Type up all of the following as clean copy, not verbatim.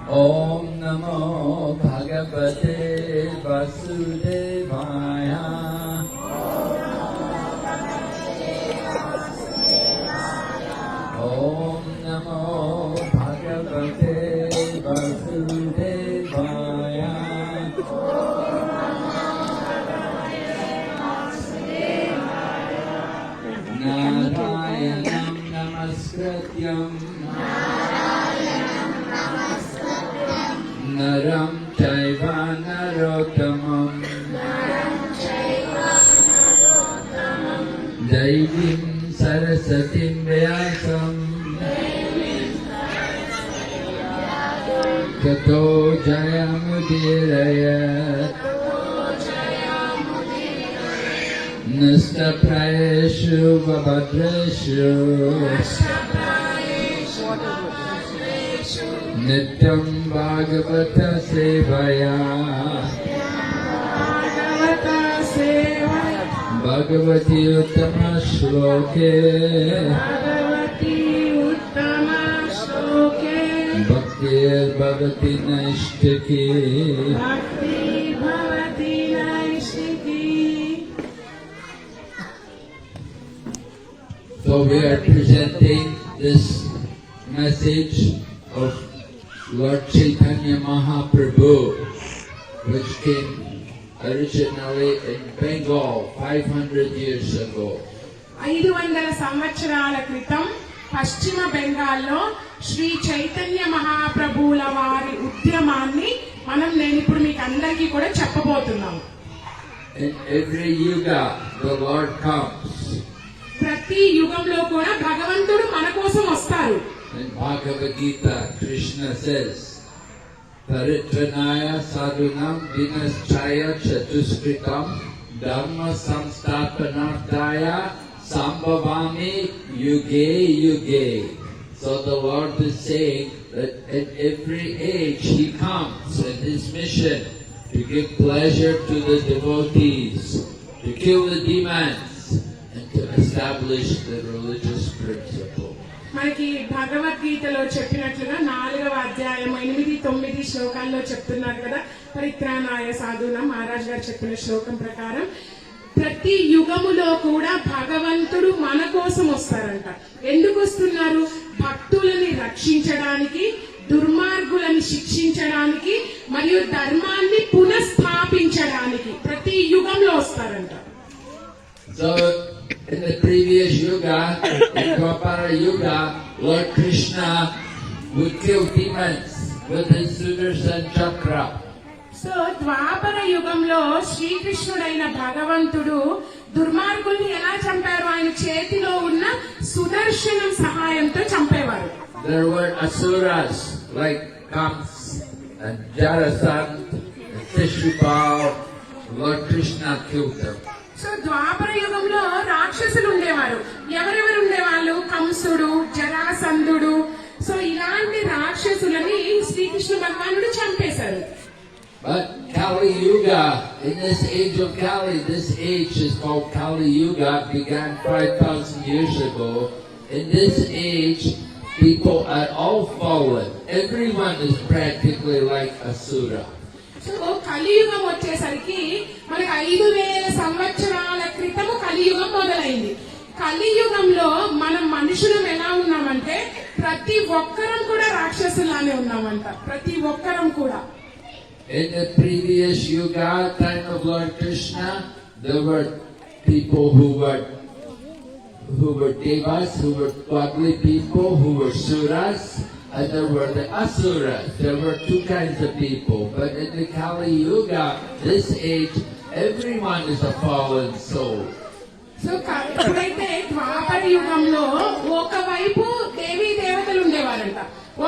Om Namo Bhagavate Vasudevaya. Om Namo Bhagavate Vasudevaya. Narayanam Namaskrityam Naram Chaiva Narottamam Daivim Sarasatim Vyasam Tato Jayamudirayat Nastaprayeshu Vabhadreshu Nityam Bhagavata Sevaya Bhagavati Uttama Shloke Bhakti Bhavati Naishtaki. So we are presenting this message of Lord Chaitanya Mahaprabhu, which came originally in Bengal 500 years ago. 500 సంవత్సరాల క్రితం పశ్చిమ బెంగాల్లో శ్రీ చైతన్య మహాప్రభువుల వారి ఉద్యమాన్ని నేను ఇప్పుడు మీకు అందరికీ కూడా చెప్పబోతున్నాను. In every yuga the Lord comes. ప్రతి యుగంలో కూడా భగవంతుడు మన కోసం వస్తారు. In Bhagavad Gita, Krishna says, Paritranaya sadhunam dinaschaya chatuskritam dharma samsthapanarthaya sambhavami yuge yuge. So the Lord is saying that at every age He comes in His mission to give pleasure to the devotees, to kill the demons, and to establish the religious principle. మనకి భగవద్గీతలో చెప్పినట్లుగా 4వ అధ్యాయం 8-9 శ్లోకాల్లో చెప్తున్నారు కదా. పరిత్రాణాయ సాధునా మహారాజ్ గారు చెప్పిన శ్లోకం ప్రకారం ప్రతి యుగములో కూడా భగవంతుడు మన కోసం వస్తారంట. ఎందుకు వస్తున్నారు? భక్తులని రక్షించడానికి, దుర్మార్గులని శిక్షించడానికి మరియు ధర్మాన్ని పునఃస్థాపించడానికి ప్రతి యుగంలో వస్తారంట. So in the previous yuga, in Dwapara Yuga, Lord Krishna would kill demons with his Sudarshan Chakra. So ద్వాపర యుగంలో శ్రీకృష్ణుడైన భగవంతుడు దుర్మార్గుల్ని ఎలా చంపారు? ఆయన చేతిలో ఉన్న సుదర్శనం సహాయంతో చంపేవారు. There were asuras like Kams and Jarasandh and Tishupal. Lord Krishna killed them. So ద్వాపర యుగంలో రాక్షసులు ఉండేవారు. ఎవరెవరు ఉండేవాళ్ళు? కంసుడు, జరాసంధుడు. సో ఇలాంటి రాక్షసులని శ్రీకృష్ణ భగవానుడు చంపేశారు. But Kali Yuga, in this age of Kali, this age is called Kali Yuga, began 5,000 years ago. In this age, people are all fallen. Everyone is practically like Asura. So కలియుగం వచ్చేసరికి మనకి 5,000 సంవత్సరాల క్రితము కలియుగం మొదలైంది. కలియుగంలో మనం మనుషులం ఎలా ఉన్నామంటే ప్రతి ఒక్కరం కూడా రాక్షసులానే ఉన్నామంట. ప్రతి ఒక్కరం కూడా. In the previous yuga, time of Lord Krishna, there were people who were devas, who were godly people, who were suras, and there were the asuras. There were two kinds of people. But in the Kali Yuga, this age, everyone is a fallen soul. So ఎప్పుడైతే ద్వాపర యుగంలో ఒకవైపు దేవీ దేవతలు ఉండేవారంట,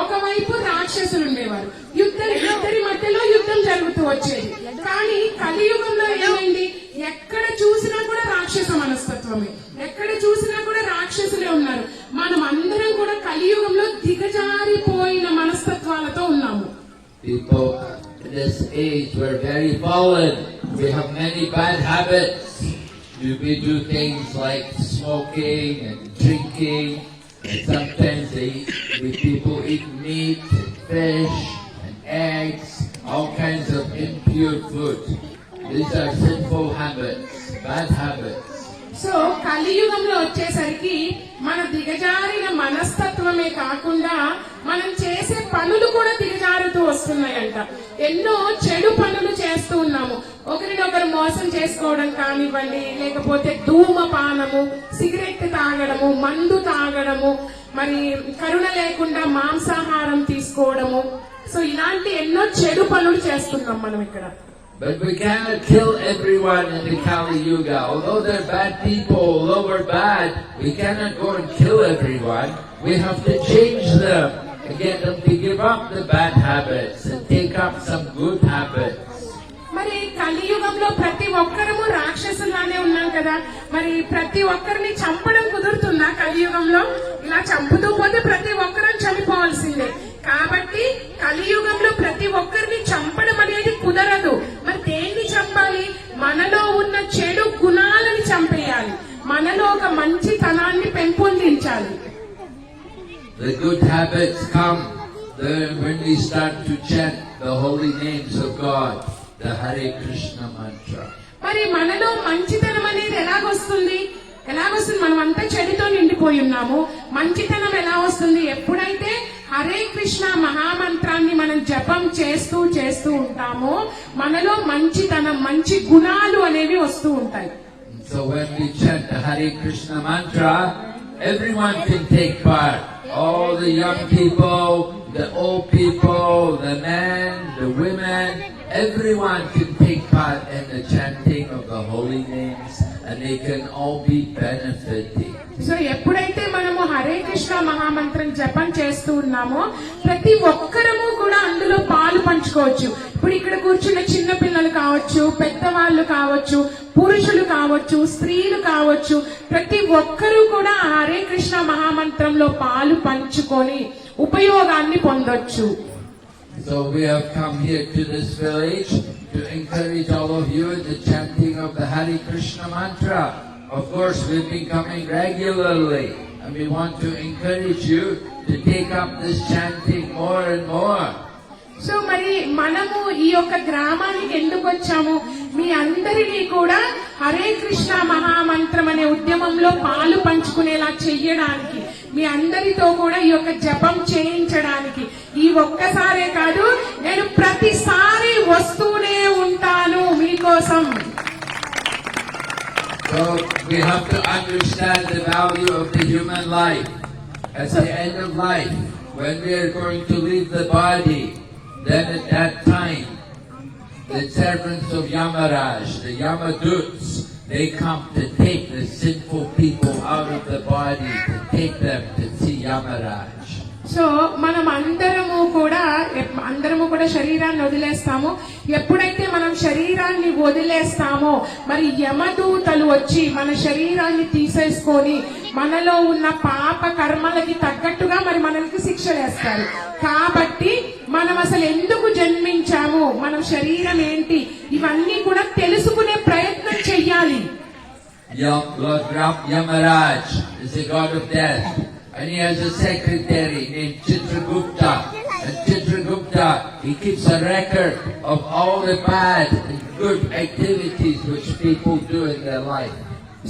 ఒకవైపు రాక్షసులు ఉండేవారు. ఇద్దరి మధ్యలో యుద్ధం జరుగుతూ వచ్చేది. కానీ కలియుగంలో ఏమైంది? ఎక్కడ చూసినా కూడా రాక్షస మనస్తత్వమే, ఎక్కడ చూసినా కూడా రాక్షసులే ఉన్నారు. మనం అందరం కూడా కలియుగంలో దిగజారిపోయిన మనస్తత్వాలతో ఉన్నాము. People in this age were very fallen. We have many bad habits. We do things like smoking and drinking, and sometimes people eat meat and fish and eggs, all kinds of impure food. These are sinful habits, bad habits. So కలియుగంలో వచ్చేసరికి మన దిగజారిన మనస్తత్వమే కాకుండా మనం చేసే పనులు కూడా దిగజారుతూ వస్తున్నాయంట. ఎన్నో చెడు పనులు చేస్తూ ఉన్నాము. ఒకరినొకరు మోసం చేసుకోవడం కానివ్వండి, లేకపోతే ధూమపానము, సిగరెట్ తాగడము, మందు తాగడము, మరి కరుణ లేకుండా మాంసాహారం తీసుకోవడము. సో ఇలాంటి ఎన్నో చెడు పనులు చేస్తున్నాం మనం ఇక్కడ. But we cannot kill everyone in the Kali Yuga. Although they're bad people, although we're bad, we cannot go and kill everyone. We have to change them and get them to give up the bad habits and take up some good habits. మరి కలియుగంలో ప్రతి ఒక్కరము రాక్షసులానే ఉన్నాం కదా. మరి ప్రతి ఒక్కరిని చంపడం కుదురుతుందా కలియుగంలో? ఇలా చంపుతూ పోతే ప్రతి ఒక్కరం చనిపోవాల్సిందే. కాబట్టి కలియుగంలో ప్రతి ఒక్కరిని చంపడం అనేది కుదరదు. మరి దేన్ని చంపాలి? మనలో ఉన్న చెడు గుణాలని చంపేయాలి. మనలో ఒక మంచితనాన్ని పెంపొందించాలి. The good habits come when we start to chant the holy names of God, the Hare Krishna mantra. మరి మనలో మంచితనం అనేది ఎలాగొస్తుంది? మనం అంతా చెడుతో నిండిపోయి ఉన్నాము. మంచితనం ఎలా వస్తుంది? ఎప్పుడైతే హరే కృష్ణ మహామంత్రాన్ని మనం జపం చేస్తూ ఉంటామో మనలో మంచితనం, మంచి గుణాలు అనేవి వస్తూ ఉంటాయి. So when we chant the Hare Krishna mantra, everyone can take part. All the young people, the old people, the men, the women, everyone can take part in the chanting of the holy names and they can all be benefiting. So ఎప్పుడైతే మనము హరే కృష్ణ మహామంత్రం జపం చేస్తూ ఉన్నామో ప్రతి ఒక్కరము కూడా అందులో పాలు పంచుకోవచ్చు. ఇప్పుడు ఇక్కడ కూర్చున్న చిన్న పిల్లలు కావచ్చు, పెద్దవాళ్ళు కావచ్చు, పురుషులు కావచ్చు, స్త్రీలు కావచ్చు, ప్రతి ఒక్కరూ కూడా హరే కృష్ణ మహామంత్రంలో పాలు పంచుకొని ఉపయోగాన్ని పొందొచ్చు. So we have come here to this village to encourage all of you in the chanting of the Hare Krishna mantra. Of course, we've been coming regularly and we want to encourage you to take up this chanting more and more. So మరి మనము ఈ యొక్క గ్రామానికి ఎందుకు వచ్చాము? మీ అందరినీ కూడా హరే కృష్ణ మహామంత్రం అనే ఉద్యమంలో పాలు పంచుకునేలా చెయ్యడానికి, మీ అందరితో కూడా ఈ యొక్క జపం చేయించడానికి. ఈ ఒక్కసారే కాదు, నేను ప్రతిసారి వస్తూనే ఉంటాను మీకోసం. So we have to understand the value of the human life. At the end of life, when we are going to leave the body, then at that time, the servants of Yamaraj, the Yamaduts, they come to take the sinful people out of the body, to take them to see Yamaraj. So మనం అందరము కూడా శరీరాన్ని వదిలేస్తాము. ఎప్పుడైతే మనం శరీరాన్ని వదిలేస్తామో మరి యమదూతలు వచ్చి మన శరీరాన్ని తీసేసుకొని మనలో ఉన్న పాప కర్మలకి తగ్గట్టుగా మరి మనకి శిక్ష వేస్తారు. కాబట్టి మనం అసలు ఎందుకు జన్మించాము, మనం శరీరం ఏంటి, ఇవన్నీ కూడా తెలుసుకునే ప్రయత్నం చెయ్యాలి. Lord Yamaraj is the god of death. And he has a secretary named Chitragupta. And Chitragupta, he keeps a record of all the bad and good activities which people do in their life.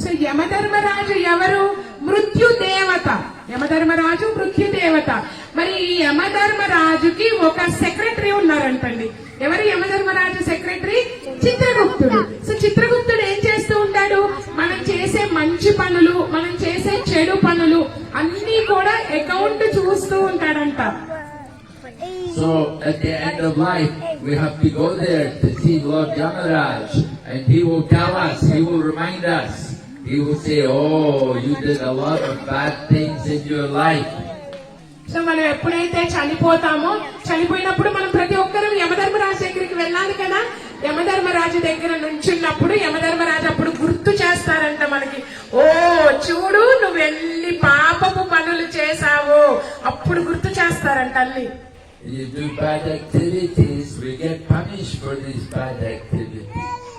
So Yamadharmaraju ఎవరు? మృత్యు దేవత. యమధర్మరాజు మృత్యు దేవత. మరి ఈ యమధర్మరాజుకి ఒక secretary ఉన్నారంటండి. ఎవరు Yamadharmaraju secretary? చిత్రగుప్తుడు. So చిత్రగుప్తుడు ఏం చేస్తూ ఉంటాడు? మనం చేసే మంచి పనులు, మనం చేసే చెడు పనులు అన్ని కూడా అకౌంట్ చూస్తూ ఉంటాడంట. So at the end of life, we have to go there to see Lord Yamaraj, and he will tell us, he will remind us, he will say, oh, you did a lot of bad things in your life. So మనం ఎప్పుడైతే చనిపోయినప్పుడు మనం ప్రతి ఒక్కరూ యమధర్మరాజు దగ్గరికి వెళ్ళాలి కదా. యమధర్మరాజు దగ్గర నుంచున్నప్పుడు యమధర్మరాజు అప్పుడు గుర్తు చేస్తారంట మనకి, ఓ చూడు నువ్వు ఎన్ని పాపపు పనులు చేశావో అప్పుడు గుర్తు చేస్తారంట అన్ని. You do bad activities, we get punished for these bad activities.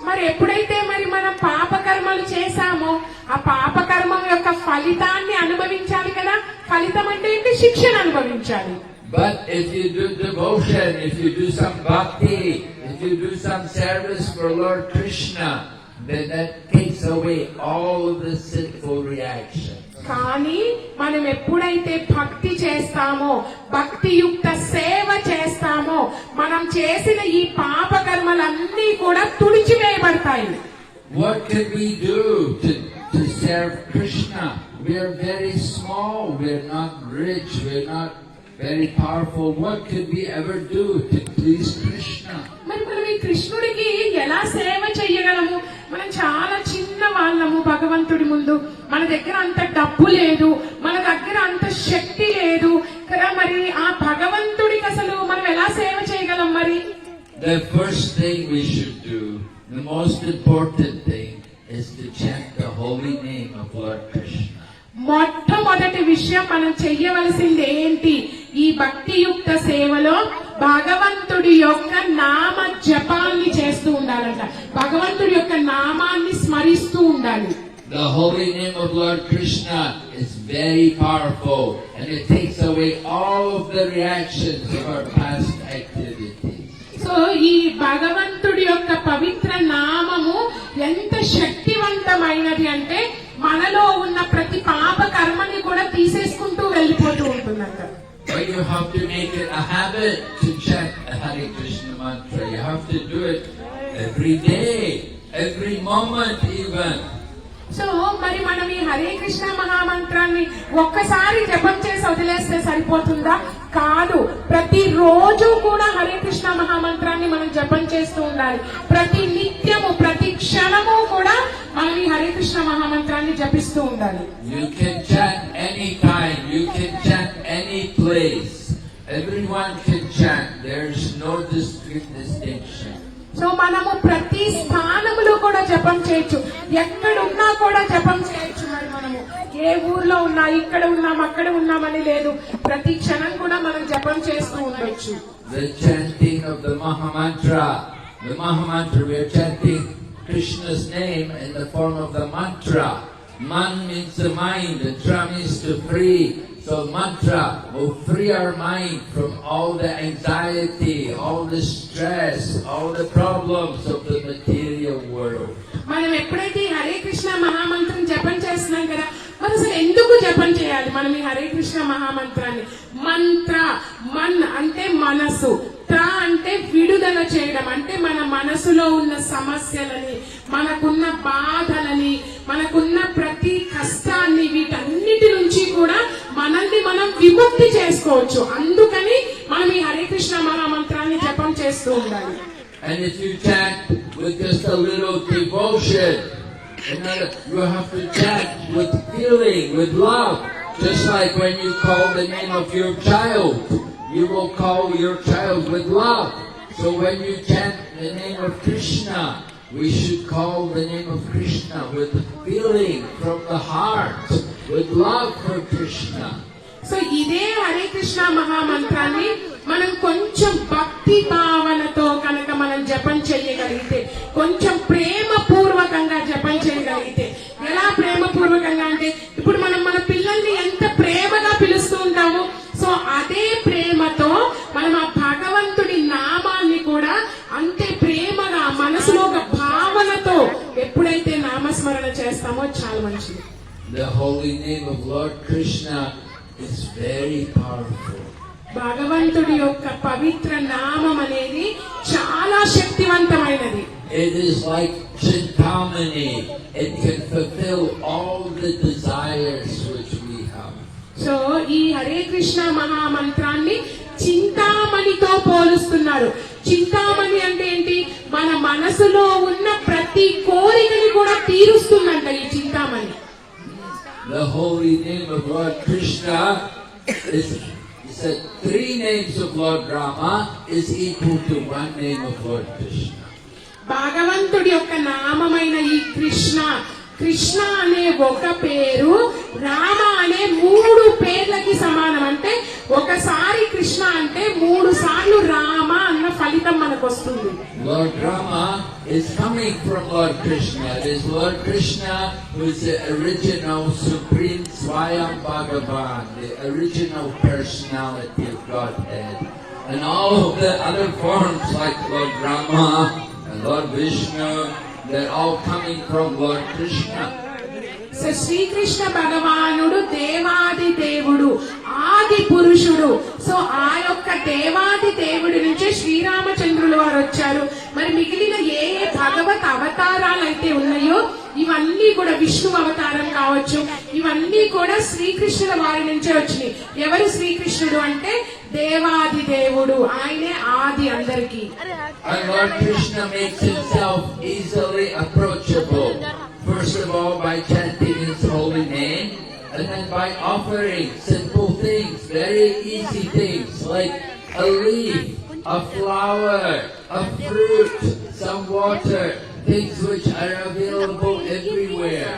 మరి ఎప్పుడైతే మనం పాప కర్మలు చేశామో ఆ పాప కర్మం యొక్క ఫలితాన్ని అనుభవించాలి కదా. ఫలితం అంటే ఏంటి? శిక్షను అనుభవించాలి. But if you do devotion, if you do some bhakti, if you do some service for Lord Krishna, then that takes away all the sinful reactions. కానీ మనం ఎప్పుడైతే భక్తి చేస్తామో, భక్తియుక్త సేవ చేస్తామో, మనం చేసిన ఈ పాప కర్మలన్నీ కూడా తుడిచివేయబడతాయి. What can we do to serve Krishna? We are very small, we are not rich, we are not very powerful. What could we ever do to please Krishna? మరి మనం ఈ కృష్ణుడికి ఎలా సేవ చెయ్యగలము? మనం చాలా చిన్న వాళ్ళము భగవంతుడి ముందు. మన దగ్గర అంత డబ్బు లేదు, మన దగ్గర అంత శక్తి లేదు కదా. మరి ఆ భగవంతుడికి అసలు మనం ఎలా సేవ చేయగలం? మరి The first thing we should do, the most important thing, is to chant the holy name of Lord Krishna. మొట్టమొదటి విషయం మనం చెయ్యవలసింది ఏంటి? ఈ భక్తియుక్త సేవలో భగవంతుడి యొక్క నామ జపాన్ని చేస్తూ ఉండాలంట. భగవంతుడి యొక్క నామాన్ని స్మరిస్తూ ఉండాలి. The holy name of Lord Krishna is very powerful, and it takes away all of the reactions of our past activities. So ఈ భగవంతుడి యొక్క పవిత్ర నామము ఎంత శక్తివంతమైనది అంటే మనలో ఉన్న ప్రతి పాప కర్మని కూడా తీసేసుకుంటూ వెళ్ళిపోతూ ఉంటుందంట. But you have to make it a habit to chant the Hare Krishna mantra. You have to do it every day, every moment even. So మరి మనం ఈ హరే కృష్ణ మహామంత్రాన్ని ఒక్కసారి జపం చేసి వదిలేస్తే సరిపోతుందా? కాదు. ప్రతి రోజు కూడా హరే కృష్ణ మహామంత్రాన్ని మనం జపం చేస్తూ ఉండాలి. ప్రతి నిత్యము, ప్రతి క్షణము కూడా మనం ఈ హరే కృష్ణ మహామంత్రాన్ని జపిస్తూ ఉండాలి. You can chant any time, you can chant any place. Everyone can chant. There's no distinction. So మనము ప్రతి స్థానములో కూడా జపం చేయొచ్చు, ఎక్కడున్నా కూడా జపం చేయొచ్చు. మరి మనము ఏ ఊర్లో ఉన్నా, ఇక్కడ ఉన్నాం, అక్కడ ఉన్నామని లేదు. ప్రతి క్షణం కూడా మనం జపం చేస్తూ ఉండొచ్చు. The chanting of the Mahamantra. The Mahamantra, we are chanting Krishna's name in the form of the mantra. Man means the mind, and tra means to free. So mantra will free our mind from all the anxiety, all the stress, all the problems of the material world. మనం ఎప్పుడైతే హరే కృష్ణ మహామంత్రం జపం చేస్తున్నాం కదా, మరి అసలు ఎందుకు జపం చేయాలి మనం ఈ హరే కృష్ణ మహామంత్రాన్ని? మంత్ర, మన్ అంటే మనసు, త్ర అంటే విడుదల చేయడం, అంటే మన మనసులో ఉన్న సమస్యలని, మనకున్న బాధలని, మనకున్న ప్రతి కష్టాన్ని, వీటన్నిటి నుంచి కూడా మనల్ని మనం విముక్తి చేసుకోవచ్చు. అందుకని మనం ఈ హరే కృష్ణ మహామంత్రాన్ని జపం చేస్తూ ఉండాలి. And if you chant with just a little devotion, you have to chant with feeling, with love. Just like when you call the name of your child, you will call your child with love. So when you chant the name of Krishna, we should call the name of Krishna with feeling from the heart, with love for Krishna. So ఇదే హరే కృష్ణ మహామంత్రాన్ని మనం కొంచెం భక్తి భావనతో కనుక మనం జపం చేయగలిగితే, కొంచెం ప్రేమ పూర్వకంగా జపం చేయగలిగితే, ఎలా ప్రేమ పూర్వకంగా అంటే ఇప్పుడు మనం మన పిల్లల్ని ఎంత ప్రేమగా పిలుస్తూ ఉంటామో, సో అదే ప్రేమతో మనం ఆ భగవంతుడి నామాన్ని కూడా అంతే ప్రేమగా మనసులో ఒక భావనతో ఎప్పుడైతే నామస్మరణ చేస్తామో చాలా మంచిది. The holy name of Lord Krishna is very powerful. భగవంతుడి యొక్క పవిత్ర నామం అనేది చాలా శక్తివంతమైనది. It is like Chintamani. It can fulfill all the desires which we have. So ఈ హరే కృష్ణ మహామంత్రాన్ని చింతామణితో పోలుస్తున్నారు. చింతామణి అంటే ఏంటి? మన మనసులో ఉన్న ప్రతి కోరికని కూడా తీరుస్తుందంట ఈ Chintamani. The holy name of Lord Krishna is, he said, 3 names of Lord Rama is equal to 1 name of Lord Krishna. భగవంతుడి యొక్క నామమైన ఈ కృష్ణ, కృష్ణ అనే ఒక పేరు రామ అనే 3 పేర్లకి సమానం. అంటే ఒకసారి కృష్ణ అంటే 3 సార్లు రామ అన్న ఫలితం మనకు వస్తుంది. Lord Rama is coming from Lord Krishna. It is Lord Krishna who is the original Supreme Swayam Bhagavan, the original personality of Godhead. And all of the other forms like Lord Rama and Lord Vishnu, they're all coming from Lord Krishna. So Srikrishna భగవానుడు దేవాది దేవుడు, ఆది పురుషుడు. So ఆ యొక్క దేవాది దేవుడి నుంచే శ్రీరామచంద్రుల వారు వచ్చారు. మరి మిగిలిన ఏ ఏ భగవత్ అవతారాలు అయితే ఉన్నాయో ఇవన్నీ కూడా విష్ణు అవతారం కావచ్చు, ఇవన్నీ కూడా శ్రీకృష్ణుల వారి నుంచే వచ్చినాయి. ఎవరు శ్రీకృష్ణుడు అంటే దేవాది దేవుడు, ఆయనే ఆది అందరికీ. And Lord Krishna makes himself easily approachable. First of all, by chanting his holy name, and then by offering simple things, very easy things like a leaf, a flower, a fruit, some water, things which are available everywhere.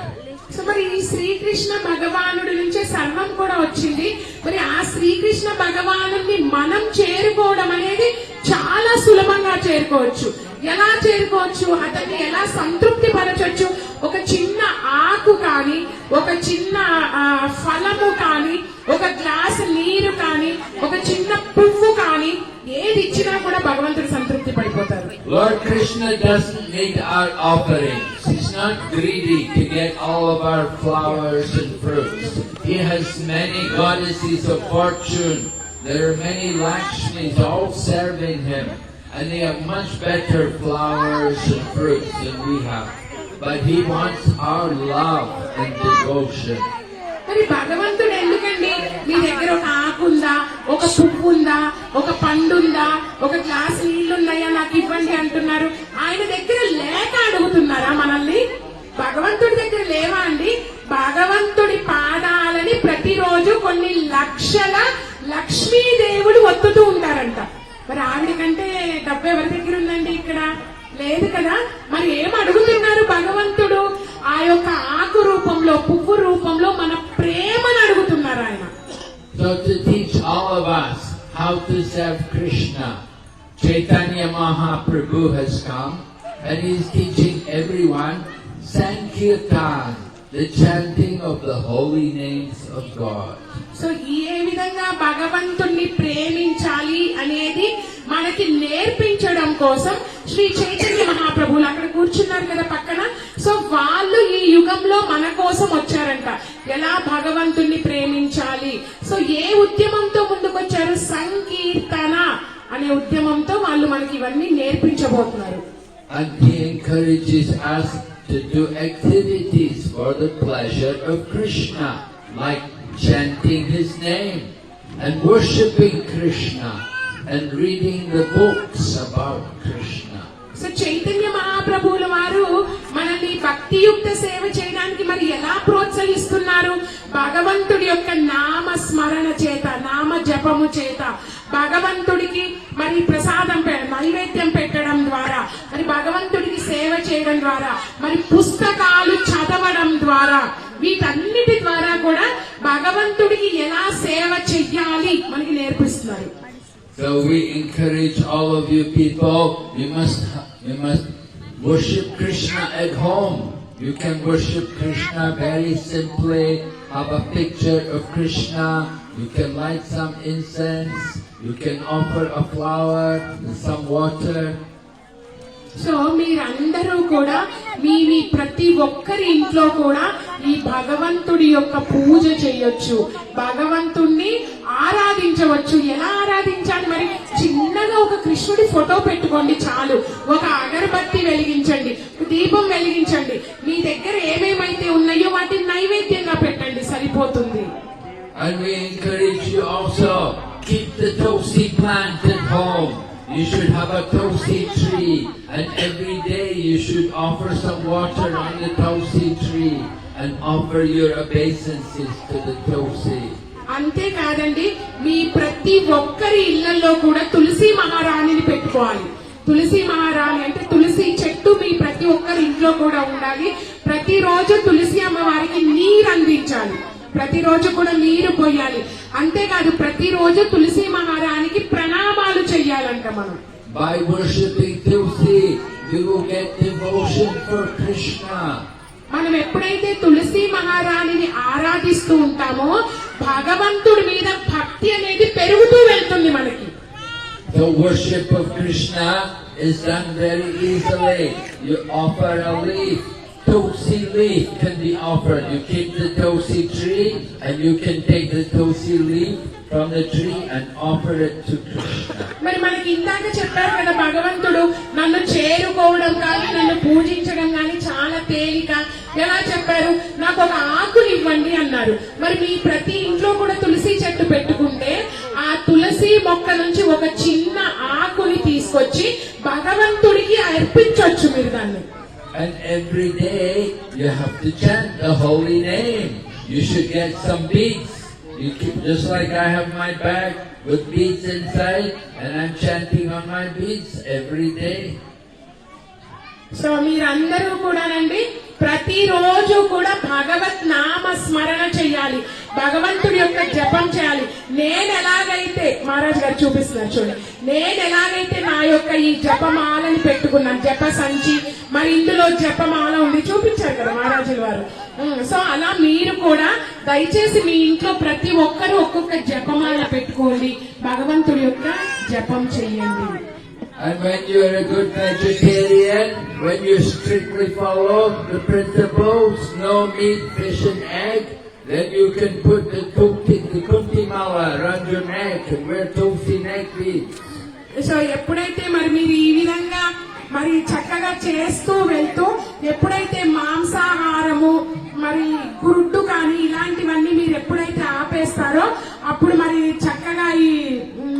So మరి ఈ శ్రీకృష్ణ భగవానుడి నుంచే సర్వం కూడా వచ్చింది. మరి ఆ శ్రీకృష్ణ భగవాను మనం చేరుకోవడం అనేది చాలా సులభంగా చేరుకోవచ్చు. ఎలా చేరుకోవచ్చు, అతన్ని ఎలా సంతృప్తి పరచొచ్చు? ఒక చిన్న ఆకు కానీ, ఒక చిన్న ఫలము కానీ, ఒక గ్లాసు నీరు కానీ, ఒక చిన్న పువ్వు కానీ ఏది ఇచ్చినా కూడా భగవంతుడు సంతృప్తి పడిపోతారు. Lord Krishna doesn't need our offerings. He's not greedy to get all of our flowers and fruits. He has many goddesses of fortune. There are many Lakshmis all serving him, and they have much better flowers and fruits than we have. But he wants our love and devotion. మరి భగవంతుడు ఎందుకండి మీ దగ్గర ఒక ఆకు ఉందా, ఒక పువ్వు ఉందా, ఒక పండు ఉందా, ఒక గ్లాస్ నీళ్లు ఉన్నాయా నాకు ఇవ్వండి అంటున్నారు? ఆయన దగ్గర లేక అడుగుతున్నారా మనల్ని? భగవంతుడి దగ్గర లేవా అండి? భగవంతుడి పాదాలని ప్రతిరోజు కొన్ని లక్షల లక్ష్మీదేవుడు ఒత్తుతూ ఉంటారంట. మరి ఆవిడ కంటే డబ్బు ఎవరి దగ్గర ఉందండి? ఇక్కడ లేదు కదా. మరి ఏం అడుగుతున్నారు భగవంతుడు? ఆ యొక్క ఆకు రూపంలో, పువ్వు రూపంలో మన ప్రేమను అడుగుతున్నారు ఆయన. So to teach all of us how to serve Krishna, Chaitanya Mahaprabhu has come and he is teaching everyone Sankirtan, the chanting of the holy names of God. So ఏ విధంగా భగవంతుణ్ణి ప్రేమించాలి అనేది మనకి నేర్పించడం కోసం శ్రీ చైతన్య మహాప్రభువులు అక్కడ కూర్చున్నారు కదా పక్కన. సో వాళ్ళు ఈ యుగంలో మన కోసం వచ్చారంట, ఎలా భగవంతుణ్ణి ప్రేమించాలి. సో ఏ ఉద్యమంతో ముందుకొచ్చారు? సంకీర్తన అనే ఉద్యమంతో వాళ్ళు మనకి ఇవన్నీ నేర్పించబోతున్నారు. And he encourages us to do activities for the pleasure of Krishna, like chanting his name and worshipping Krishna and reading the books about Krishna. So Chaitanya మహాప్రభువుల వారు మనల్ని భక్తియుక్త సేవ చేయడానికి మరి ఎలా ప్రోత్సహిస్తున్నారు? భగవంతుడి యొక్క నామ స్మరణ చేత, నామ జపము చేత, భగవంతుడికి మరి ప్రసాదం నైవేద్యం పెట్టడం ద్వారా, మరి భగవంతుడికి సేవ చేయడం ద్వారా, మరి పుస్తకాలు చదవడం ద్వారా, వీటన్నిటి ద్వారా కూడా భగవంతుడికి ఎలా సేవ చెయ్యాలి మనకి నేర్పిస్తున్నారు. So we encourage all of you people, you must worship Krishna at home. You can worship Krishna very simply. Have a picture of Krishna. You can light some incense. You can offer a flower and some water. So మీరందరూ కూడా మీ ప్రతి ఒక్కరి ఇంట్లో కూడా ఈ భగవంతుడి యొక్క పూజ చేయొచ్చు, భగవంతుణ్ణి ఆరాధించవచ్చు. ఎలా ఆరాధించాలి? మరి చిన్నగా ఒక కృష్ణుడి ఫోటో పెట్టుకోండి చాలు, ఒక అగరబత్తి వెలిగించండి, దీపం వెలిగించండి, మీ దగ్గర ఏమేమైతే ఉన్నాయో వాటిని నైవేద్యంగా పెట్టండి, సరిపోతుంది. And we encourage you also, keep the tulsi plant at home. You should have a tulsi tree, and every day you should offer some water on the tulsi tree and offer your obeisances to the tulsi. అంతేకాదండి, మీ ప్రతి ఒక్కరి ఇళ్లలో కూడా తులసి మహారాణిని పెట్టుకోవాలి. తులసి మహారాణి అంటే తులసి చెట్టు మీ ప్రతి ఒక్కరి ఇంట్లో కూడా ఉండాలి. ప్రతిరోజు తులసి అమ్మవారికి నీరు అందించాలి. ప్రతిరోజు కూడా నీరు పోయాలి. అంతేకాదు ప్రతిరోజు తులసి మహారానికి ప్రణామాలు చెయ్యాలంట మనం. By worshipping Tulsi, we will get devotion for Krishna. మనం ఎప్పుడైతే తులసి మహారాణిని ఆరాధిస్తూ ఉంటామో భగవంతుడి మీద భక్తి అనేది పెరుగుతూ వెళ్తుంది మనకి. The worship of Krishna is done very easily. You offer a leaf. Tulsi leaf can be offered. You keep the Tulsi tree and you can take the Tulsi leaf from the tree and offer it to Krishna. మరి మనకి ఇందాక చెప్పారు కదా భగవంతుడు నన్ను చేరుకోవడం కానీ నన్ను పూజించడం కానీ చాలా తేలిక. ఎలా చెప్పారు? నాకు ఒక ఆకుని ఇవ్వండి అన్నారు. మరి మీ ప్రతి ఇంట్లో కూడా తులసి చెట్టు పెట్టుకుంటే ఆ తులసి మొక్క నుంచి ఒక చిన్న ఆకుని తీసుకొచ్చి భగవంతుడికి అర్పించవచ్చు మీరు దాన్ని. And every day you have to chant the holy name. You should get some beads. You keep, just like I have my bag with beads inside, and I'm chanting on my beads every day. So మీరందరూ కూడానండి ప్రతిరోజు కూడా భగవత్ నామ స్మరణ చెయ్యాలి, భగవంతుడి యొక్క జపం చేయాలి. నేను ఎలాగైతే మహారాజ్ గారు చూపిస్తున్నారు చూడండి, నేను ఎలాగైతే నా యొక్క ఈ జపమాలని పెట్టుకున్నాను, జప సంచి, మరి ఇందులో జపమాల ఉంది చూపించారు కదా మహారాజుల వారు. సో అలా మీరు కూడా దయచేసి మీ ఇంట్లో ప్రతి ఒక్కరూ ఒక్కొక్క జపమాల పెట్టుకోండి, భగవంతుడి యొక్క జపం చెయ్యండి. And when you're a good vegetarian, when you strictly follow the principles, no meat, fish and egg, then you can put the kunti mala around your neck and wear tulsi neck beads. So ఎప్పుడైతే మరి మీరు ఈ విధంగా మరి చక్కగా చేస్తూ వెళ్తూ ఎప్పుడైతే మాంసాహారము మరి గుడ్డు కానీ ఇలాంటివన్నీ మీరు ఎప్పుడైతే ఆపేస్తారో అప్పుడు మరి చక్కగా ఈ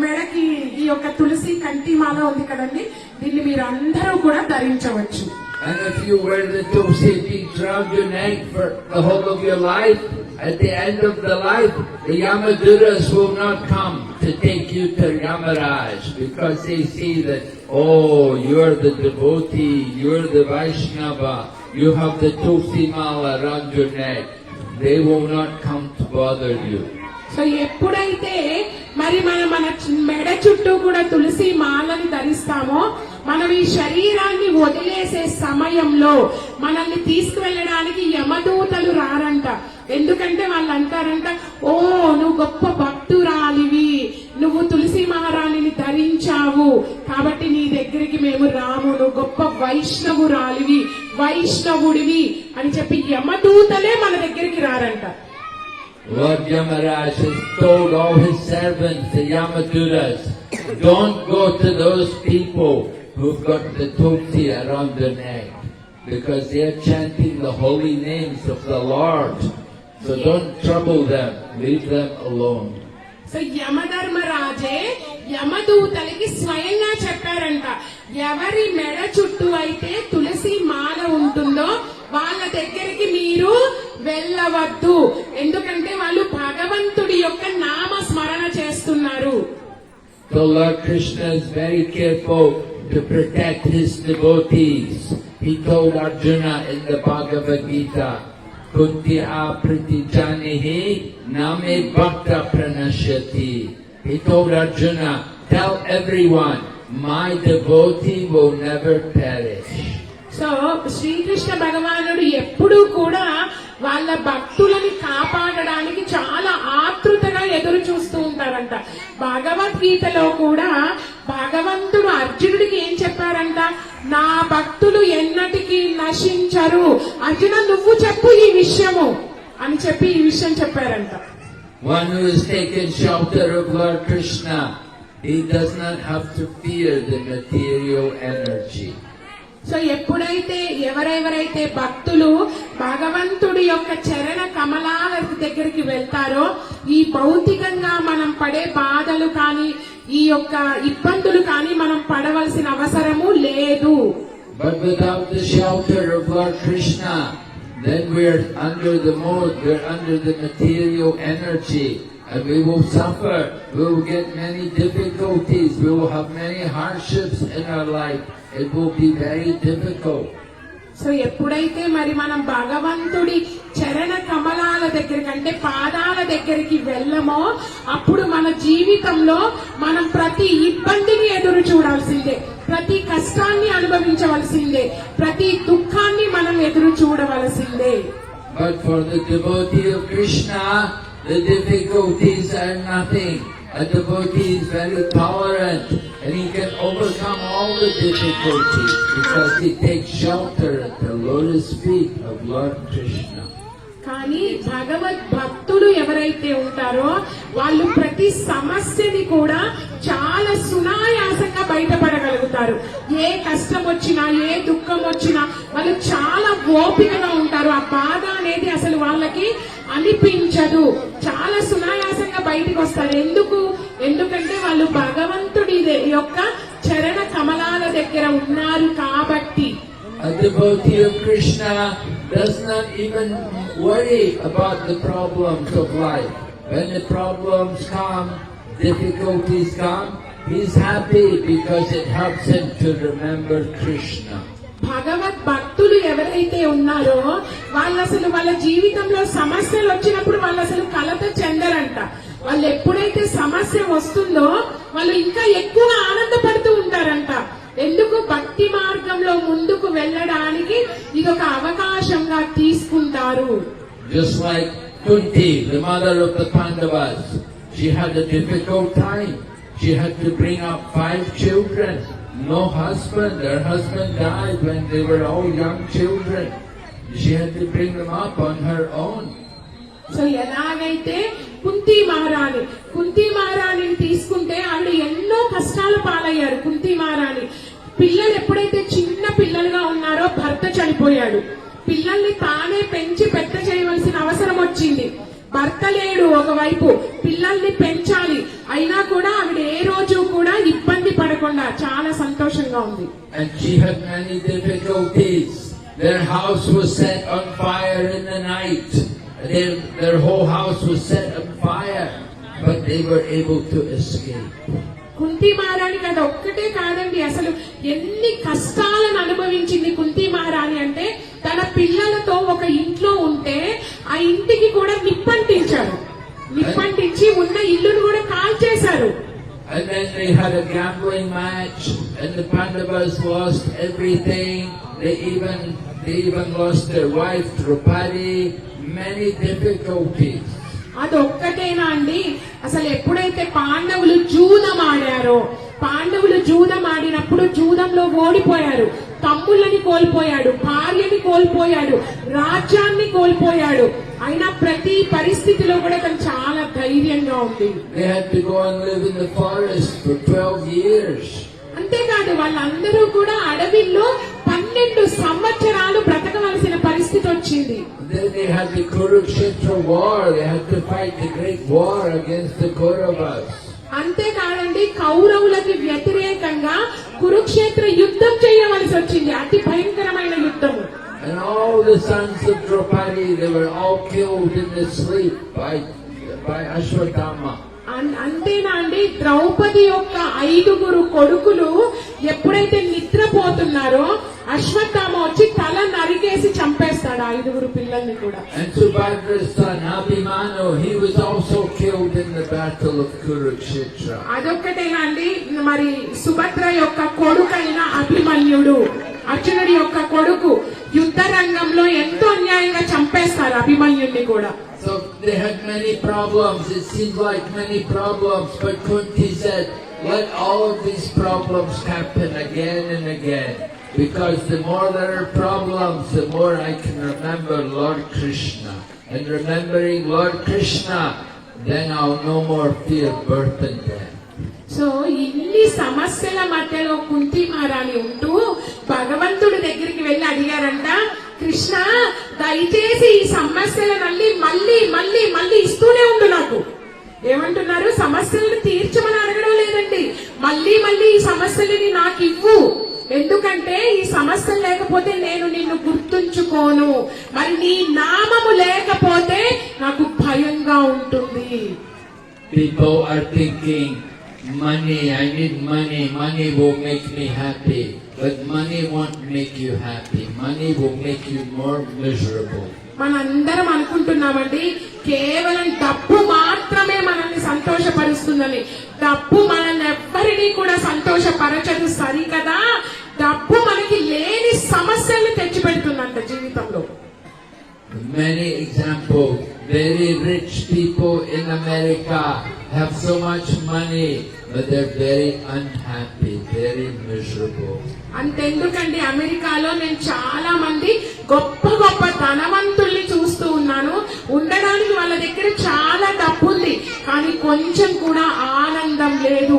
మెడకి ఈ యొక్క తులసి కంటిమాల ఉంది కదండి, దీన్ని మీరు అందరూ కూడా ధరించవచ్చు. And if you wear the tulsi beads around your neck for the whole of your life, at the end of the life, the Yamaduras will not come to take you to Yamaraj because they see that, oh, you're the devotee, you're the Vaishnava, you have the tulsi mala around your neck. They will not come to bother you. So ఎప్పుడైతే మరి మన మెడ చుట్టూ కూడా తులసి మాలని ధరిస్తామో మనం ఈ శరీరాన్ని వదిలేసే సమయంలో మనల్ని తీసుకువెళ్ళడానికి యమదూతలు రారంట. ఎందుకంటే వాళ్ళు అంటారంట, ఓ నువ్వు గొప్ప భక్తురాలివి, నువ్వు తులసి మహారాణిని ధరించావు కాబట్టి నీ దగ్గరికి మేము రాము, నువ్వు గొప్ప వైష్ణవురాలివి, వైష్ణవుడివి అని చెప్పి యమదూతలే మన దగ్గరికి రారంట. Lord Yamaraj has told all his servants, the Yamaduras, don't go to those people who've got the tulsi around their neck because they are chanting the holy names of the Lord. So don't trouble them, leave them alone. So యమధర్మరాజే యమదూతలకి స్వయంగా చెప్పారంట, ఎవరి మెడ చుట్టూ అయితే తులసి మాల ఉంటుందో వాళ్ళ దగ్గరికి మీరు వెళ్ళవద్దు, ఎందుకంటే వాళ్ళు భగవంతుడి యొక్క నామ స్మరణ చేస్తున్నారు. So Lord Krishna is very careful to protect his devotees. He told Arjuna in the Bhagavad Gita, Kuntiya pratijanihi name bhakta pranashyati. He told Arjuna, tell everyone, my devotee will never perish. So Srikrishna భగవానుడు ఎప్పుడూ కూడా వాళ్ళ భక్తులని కాపాడడానికి చాలా ఆతృతగా ఎదురు చూస్తూ ఉంటారంట. భగవద్గీతలో కూడా భగవంతుడు అర్జునుడికి ఏం చెప్పారంట, నా భక్తులు ఎన్నటికీ నశించరు, అర్జున నువ్వు చెప్పు ఈ విషయము అని చెప్పి ఈ విషయం చెప్పారంట. One who has taken shelter of Lord Krishna, he does not have to fear the material energy. So ఎప్పుడైతే ఎవరెవరైతే భక్తులు భగవంతుడి యొక్క చరణ కమలాల దగ్గరికి వెళ్తారో ఈ భౌతికంగా మనం పడే బాధలు కానీ ఈ యొక్క ఇబ్బందులు కానీ మనం పడవలసిన అవసరము లేదు. But without the shelter of Lord Krishna, then we're under the mode, we're under the material energy. And we will suffer, we will get many difficulties, we will have many hardships in our life. It will be very difficult. So ఎప్పుడైతే మరి మనం భగవంతుడి చరణ కమలాల దగ్గరికి అంటే పాదాల దగ్గరికి వెళ్ళమో అప్పుడు మన జీవితంలో మనం ప్రతి ఇబ్బందిని ఎదురు చూడాల్సిందే, ప్రతి కష్టాన్ని అనుభవించవలసిందే, ప్రతి దుఃఖాన్ని మనం ఎదురు చూడవలసిందే. But for the devotee of Krishna, the difficulties are nothing. A devotee is very tolerant and he can overcome all the difficulties because he takes shelter at the lotus feet of Lord Krishna. కానీ భగవద్ భక్తులు ఎవరైతే ఉంటారో వాళ్ళు ప్రతి సమస్యని కూడా చాలా సునాయాసంగా బయటపడగలుగుతారు. ఏ కష్టం వచ్చినా ఏ దుఃఖం వచ్చినా వాళ్ళు చాలా ఓపికగా ఉంటారు. ఆ బాధ అనేది అసలు వాళ్ళకి అనిపించదు. చాలా సునాయాసంగా బయటకు వస్తారు. ఎందుకంటే వాళ్ళు భగవంతుడి యొక్క చరణ కమలాల దగ్గర ఉన్నారు కాబట్టి. A devotee of Krishna does not even worry about the problems of life. When the problems come, difficulties come, he's happy because it helps him to remember Krishna. భగవద్ భక్తులు ఎవరైతే ఉన్నారో వాళ్ళు అసలు వాళ్ళ జీవితంలో సమస్యలు వచ్చినప్పుడు వాళ్ళు అసలు కలత చెందరంట. వాళ్ళు ఎప్పుడైతే సమస్య వస్తుందో వాళ్ళు ఇంకా ఎక్కువ ఆనందపడుతూ ఉంటారంట. ఎందుకు? భక్తి మార్గంలో ముందుకు వెళ్ళడానికి ఇదొక అవకాశంగా తీసుకుంటారు. Just like Kunti, the mother of the Pandavas, she had a difficult time. She had to bring up 5 children. No husband. Their husband died when they were all young children. She had to bring them up on her own. So ఎలాగైతే కుంతి మహారాణిని తీసుకుంటే ఆవిడ ఎన్నో కష్టాల పాలయ్యారు. కుంతి మహారాణి పిల్లలు ఎప్పుడైతే చిన్న పిల్లలుగా ఉన్నారో భర్త చనిపోయాడు. పిల్లల్ని తానే పెంచి పెద్ద చేయవలసిన అవసరం వచ్చింది. భర్త లేడు ఒకవైపు, పిల్లల్ని పెంచాలి. అయినా కూడా ఆవిడ ఏ రోజు కూడా ఇబ్బంది పడకుండా చాలా సంతోషంగా ఉంది. And she had many difficulties. Their house was set on fire in the night. Their whole house was set on fire, but they were able to escape. Kunti మహారాణికి అది ఒక్కటే కాదండి, అసలు ఎన్ని కష్టాలను అనుభవించింది కుంతి మహారాణి అంటే తన పిల్లలతో ఒక ఇంట్లో ఉంటే ఆ ఇంటికి కూడా నిప్పంటించి ఉన్న ఇల్లును కూడా కాల్చేశారు. And then they had a gambling match, and the Pandavas lost everything. They even lost their wife Draupadi. Many difficulties. అదొక్కటేనా అండి? అసలు ఎప్పుడైతే పాండవులు జూదం ఆడినప్పుడు జూదంలో ఓడిపోయారు. తమ్ముళ్ళని కోల్పోయాడు, భార్యని కోల్పోయాడు, రాజ్యాన్ని కోల్పోయాడు. అయినా ప్రతి పరిస్థితిలో కూడా తను చాలా ధైర్యంగా ఉంది. They had to go and live in the forest for 12 years. అంతేకాదు వాళ్ళందరూ కూడా అడవిలో 12 సంవత్సరాలు బ్రతకవలసిన పరిస్థితి వచ్చింది. Then they had the Kurukshetra war. They had to fight the great war against the Kauravas. అంతేకాదండి కౌరవులకి వ్యతిరేకంగా కురుక్షేత్ర యుద్ధం చేయవలసి వచ్చింది. అతి భయంకరమైన యుద్ధం. And all the sons of Draupadi, they were all killed in the sleep by Ashwatthama. అంతేనా అండి? ద్రౌపది యొక్క 5 కొడుకులు ఎప్పుడైతే నిద్రపోతున్నారో అశ్వత్థామ వచ్చి తల నరికేసి చంపేస్తాడు 5 పిల్లల్ని కూడా. And Subhadra's son Abhimanyu, he was also killed in the battle of Kurukshetra. అదొక్కటేనా అండి? మరి సుభద్ర యొక్క కొడుకైన అభిమన్యుడు, అర్జునుడి యొక్క కొడుకు, యుద్ధ రంగంలో ఎంతో అన్యాయంగా చంపేస్తారు అభిమన్యుడిని కూడా. So they had many problems. It seemed like many problems, but Kunti said, let all of these problems happen again and again. Because the more there are problems, the more I can remember Lord Krishna. And remembering Lord Krishna, then I'll no more fear birth and death. So ఇన్ని సమస్యల మధ్యలో కుంతి మహారాణి ఉంటూ భగవంతుడి దగ్గరికి వెళ్ళి అడిగారంట, కృష్ణ దయచేసి ఈ సమస్యలన్నీ మళ్ళీ ఇస్తూనే ఉండు నాకు. ఏమంటున్నారు? సమస్యలను తీర్చమని అడగడం లేదండి, మళ్ళీ ఈ సమస్యలని నాకు ఇవ్వు. ఎందుకంటే ఈ సమస్యలు లేకపోతే నేను నిన్ను గుర్తుంచుకోను, మరి నీ నామము లేకపోతే నాకు భయంగా ఉంటుంది. People are thinking, money, I need money, money will make me happy. But money won't make you happy. Money will make you more miserable. మనందరం అనుకుంటున్నామండి కేవలం డబ్బు మాత్రమే మనల్ని సంతోషపరుస్తుందని. డబ్బు మనల్ని ఎవ్వరినీ కూడా సంతోషపరచదు సరికదా. డబ్బు మనకి లేని సమస్యల్ని తెచ్చిపెడుతుందంట జీవితంలో. Many examples. Very rich people in America have so much money, but they're very unhappy, very miserable. అంతెందుకండి, అమెరికాలో నేను చాలా మంది గొప్ప గొప్ప ధనవంతుల్ని చూస్తూ ఉన్నాను. ఉండడానికి వాళ్ళ దగ్గర చాలా డబ్బు ఉంది, కానీ కొంచెం కూడా ఆనందం లేదు.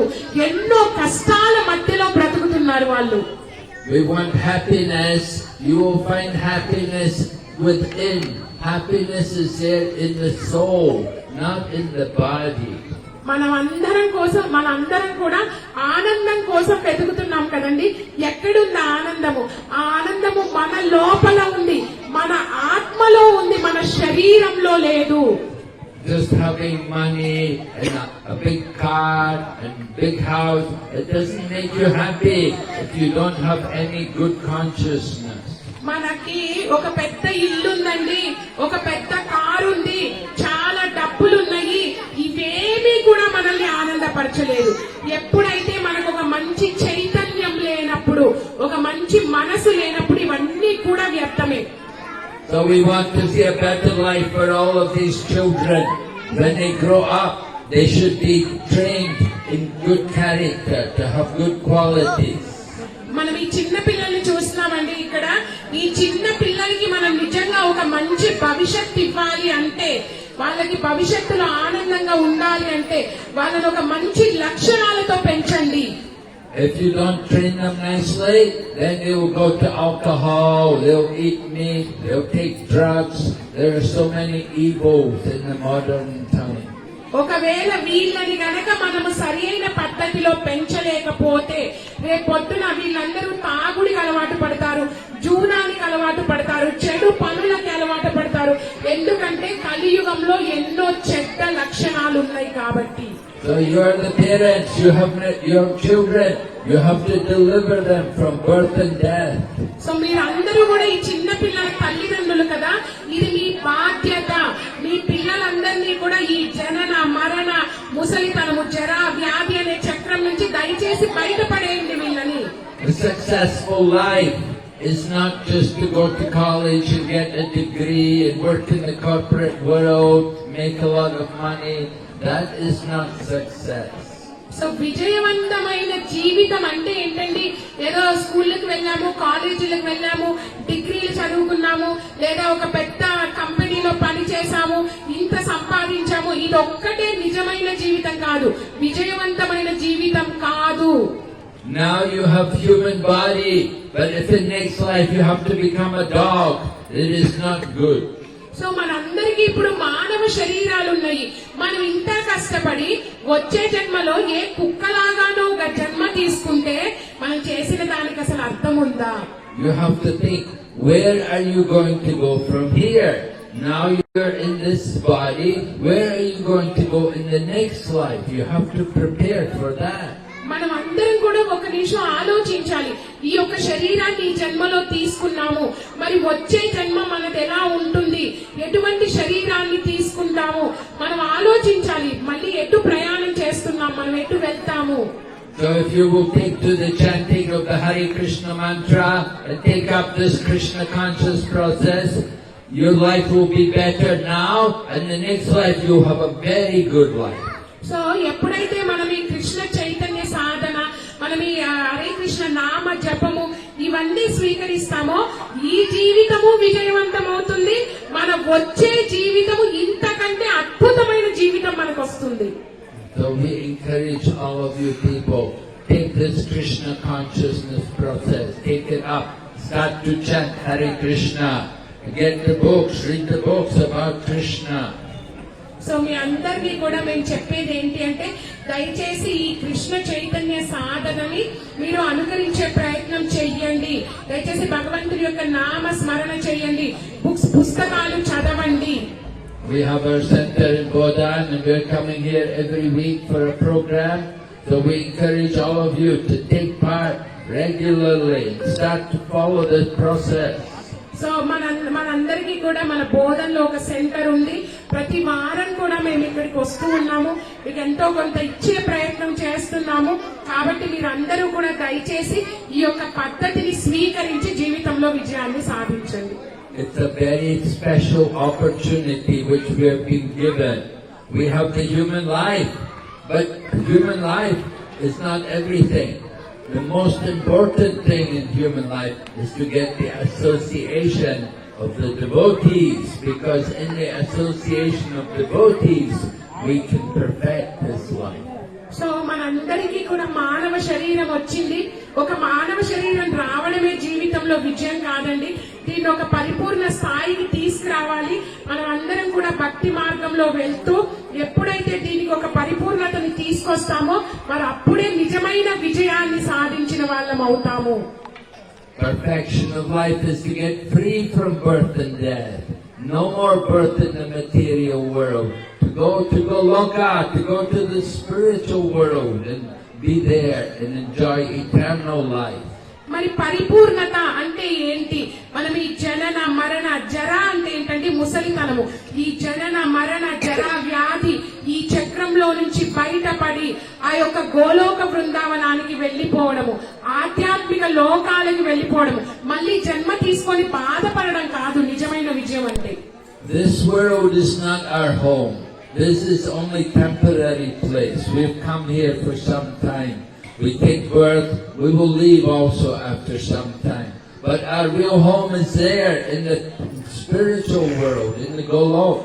ఎన్నో కష్టాల మధ్యలో బ్రతుకుతున్నారు వాళ్ళు. We want happiness. You will find happiness within. Happiness is there in the soul, not in the body. మనందరం కూడా ఆనందం కోసం వెతుకుతున్నాం కదండి. ఎక్కడుంది ఆనందము? ఆ ఆనందము మన లోపల ఉంది, మన ఆత్మలో ఉంది, మన శరీరంలో లేదు. Just having money and a big car and big house, it doesn't make you happy if you don't have any good consciousness. మనకి ఒక పెద్ద ఇల్లు ఉందండి, ఒక పెద్ద కారు ఉంది, చాలా డబ్బులున్నాయి, ఇవేమీ కూడా మనల్ని ఆనందపరచలేదు. ఎప్పుడైతే మనకు ఒక మంచి చైతన్యం లేనప్పుడు, ఒక మంచి మనసు లేనప్పుడు ఇవన్నీ కూడా వ్యర్థమే. So we want to see a better life for all of these children. When they grow up, they should be trained in good character, to have good qualities. మనం ఈ చిన్న పిల్లల్ని చూస్తున్నామండి. ఇక్కడ ఈ చిన్న పిల్లలకి మనం నిజంగా ఒక మంచి భవిష్యత్తు ఇవ్వాలి అంటే, వాళ్ళకి భవిష్యత్తులో ఆనందంగా ఉండాలి అంటే వాళ్ళని ఒక మంచి లక్షణాలతో పెంచండి. If you don't train them nicely, then they will go to alcohol, they'll eat meat, they'll take drugs. There are so many evils in the modern time. ఒకవేళ వీళ్ళని గనక మనము సరి అయిన పద్ధతిలో పెంచలేకపోతే రేపొద్దున వీళ్ళందరూ తాగుడికి అలవాటు పడతారు, జూనానికి అలవాటు పడతారు, చెడు పనులకి అలవాటు పడతారు. ఎందుకంటే కలియుగంలో ఎన్నో చెడ్డ లక్షణాలు ఉన్నాయి కాబట్టి. So you are the parents, you have your children, you have to deliver them from birth and death. So మీరందరూ కూడా ఈ చిన్న పిల్లల తల్లిదండ్రులు కదా, ఇది మీ బాధ్యత. మీ పిల్లలందరినీ కూడా ఈ జనన మరణ ముసలితనము జరా వ్యాధి అనే చక్రం నుంచి దయచేసి బయటపడేయండి వీళ్ళని. A successful life is not just to go to college and get a degree and work in the corporate world, make a lot of money. That is not success. So విజయవంతమైన జీవితం అంటే ఏంటండి? ఏదో స్కూళ్ళకి వెళ్ళాము, కాలేజీలకు వెళ్ళాము, డిగ్రీలు చదువుకున్నాము, లేదా ఒక పెద్ద కంపెనీలో పని చేశాము, ఇంత సంపాదించాము, ఇది ఒక్కటే నిజమైన జీవితం కాదు, విజయవంతమైన జీవితం కాదు. Now you have human body, but if in next life you have to become a dog, it is not good. So మనందరికీ ఇప్పుడు మానవ శరీరాలు ఉన్నాయి. మనం ఇంత కష్టపడి వచ్చే జన్మలో ఏ కుక్కలాగానో ఒక జన్మ తీసుకుంటే మనం చేసిన దానికి అసలు అర్థం ఉందా? You have to think, where are you going to go from here? Now you're in this body, where are you going to go in the next life? You have to prepare for that. మనం అందరం కూడా ఒక నిమిషం ఆలోచించాలి. ఈ యొక్క శరీరాన్ని ఈ జన్మలో తీసుకున్నాము, మరి వచ్చే జన్మ మనది ఎలా ఉంటుంది, ఎటువంటి శరీరాన్ని తీసుకుంటాము మనం ఆలోచించాలి. మళ్ళీ ఎటు ప్రయాణం చేస్తున్నాం, మనం ఎటు వెళ్తాము. So if you will take to the chanting of the Hare Krishna mantra and take up this Krishna conscious process, your life will be better now, and the next life you'll have a very good life. So ఎప్పుడైతే మనం ఈ కృష్ణ చైతన్య సాధన, మనం ఈ హరే కృష్ణ నామ జపము ఇవన్నీ స్వీకరిస్తామో ఈ జీవితము విజయవంతం అవుతుంది. మన వచ్చే జీవితము ఇంతకంటే అద్భుతమైన జీవితం మనకు వస్తుంది. So we encourage all of you people, take this Krishna consciousness process, take it up, start to chant Hare Krishna, get the books, read the books about Krishna. So మీ అందరినీ కూడా మేము చెప్పేది ఏంటి అంటే, దయచేసి ఈ కృష్ణ చైతన్య సాధనని మీరు అనుకరించే ప్రయత్నం చెయ్యండి. దయచేసి భగవంతుడి యొక్క నామ స్మరణ చెయ్యండి, పుస్తకాలు చదవండి. We have our center in Bodan and we're coming here every week for a program. So we encourage all of you to take part regularly and start to follow this process. So మనందరికీ కూడా మన బోధనలో ఒక centre ఉంది. ప్రతి వారం కూడా మేము ఇక్కడికి వస్తూ ఉన్నాము. మీకు ఎంతో కొంత ఇచ్చే ప్రయత్నం చేస్తున్నాము. కాబట్టి మీరందరూ కూడా దయచేసి ఈ యొక్క పద్ధతిని స్వీకరించి జీవితంలో విజయాన్ని సాధించండి. It's a very special opportunity which we have been given. We have the human life, but human life is not everything. The most important thing in human life is to get the association of the devotees, because in the association of devotees we can perfect this life. So మనందరికీ కూడా మానవ శరీరం వచ్చింది. ఒక మానవ శరీరం రావడమే జీవితంలో విజయం కాదండి. దీన్ని ఒక పరిపూర్ణ స్థాయికి తీసుకురావాలి. మనం అందరం కూడా భక్తి మార్గంలో వెళ్తూ ఎప్పుడైతే దీనికి ఒక పరిపూర్ణతని తీసుకొస్తామో మరి అప్పుడే నిజమైన విజయాన్ని సాధించిన వాళ్ళం అవుతాము. Perfection of life is to get free from birth and death. No more birth in the material world. To go Loka, to go to the spiritual world and be there and enjoy eternal life. మరి పరిపూర్ణత అంటే ఏంటి? మనం ఈ జనన మరణ జర అంటే ఏంటంటే ముసలితనము. ఈ జనన మరణ జర వ్యాధి ఈ చక్రంలో నుంచి బయటపడి ఆ యొక్క గోలోక బృందావనానికి వెళ్లిపోవడము, ఆధ్యాత్మిక లోకాలకు వెళ్లిపోవడము, మళ్ళీ జన్మ తీసుకొని బాధపడడం కాదు నిజమైన విజయం అంటే. This world is not our home. This is only temporary place. We've come here for some time. We take birth, we will leave also after some time. But our real home is there in the spiritual world, in the Golok.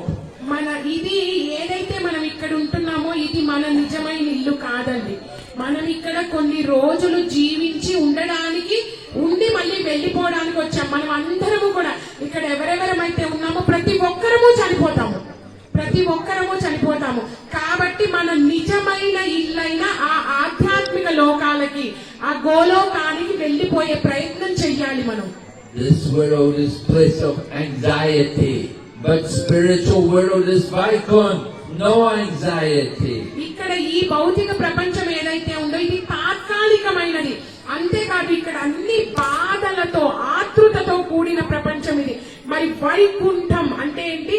మన ఇది ఏదైతే మనం ఇక్కడ ఉంటున్నామో ఇది మన నిజమైన ఇల్లు కాదండి. మనం ఇక్కడ కొన్ని రోజులు జీవించి ఉండడానికి ఉండి మళ్ళీ వెళ్లిపోవడానికి వచ్చాం. మనం అందరము కూడా ఇక్కడ ఎవరెవరమైతే ఉన్నామో ప్రతి ఒక్కరము చనిపోతాము. కాబట్టి మన నిజమైన ఇల్లైన ఆ ఆధ్యాత్మిక లోకాలకి ఆ గోలోకానికి వెళ్లిపోయే ప్రయత్నం చెయ్యాలి మనం. This world is place of anxiety, but spiritual world is Vaikunth, no anxiety. ఇక్కడ ఈ భౌతిక ప్రపంచం ఏదైతే ఉందో ఇది తాత్కాలికమైనది. అంతేకాదు ఇక్కడ అన్ని బాధలతో ఆతృతతో కూడిన ప్రపంచం ఇది. మరి వైకుంఠం అంటే ఏంటి?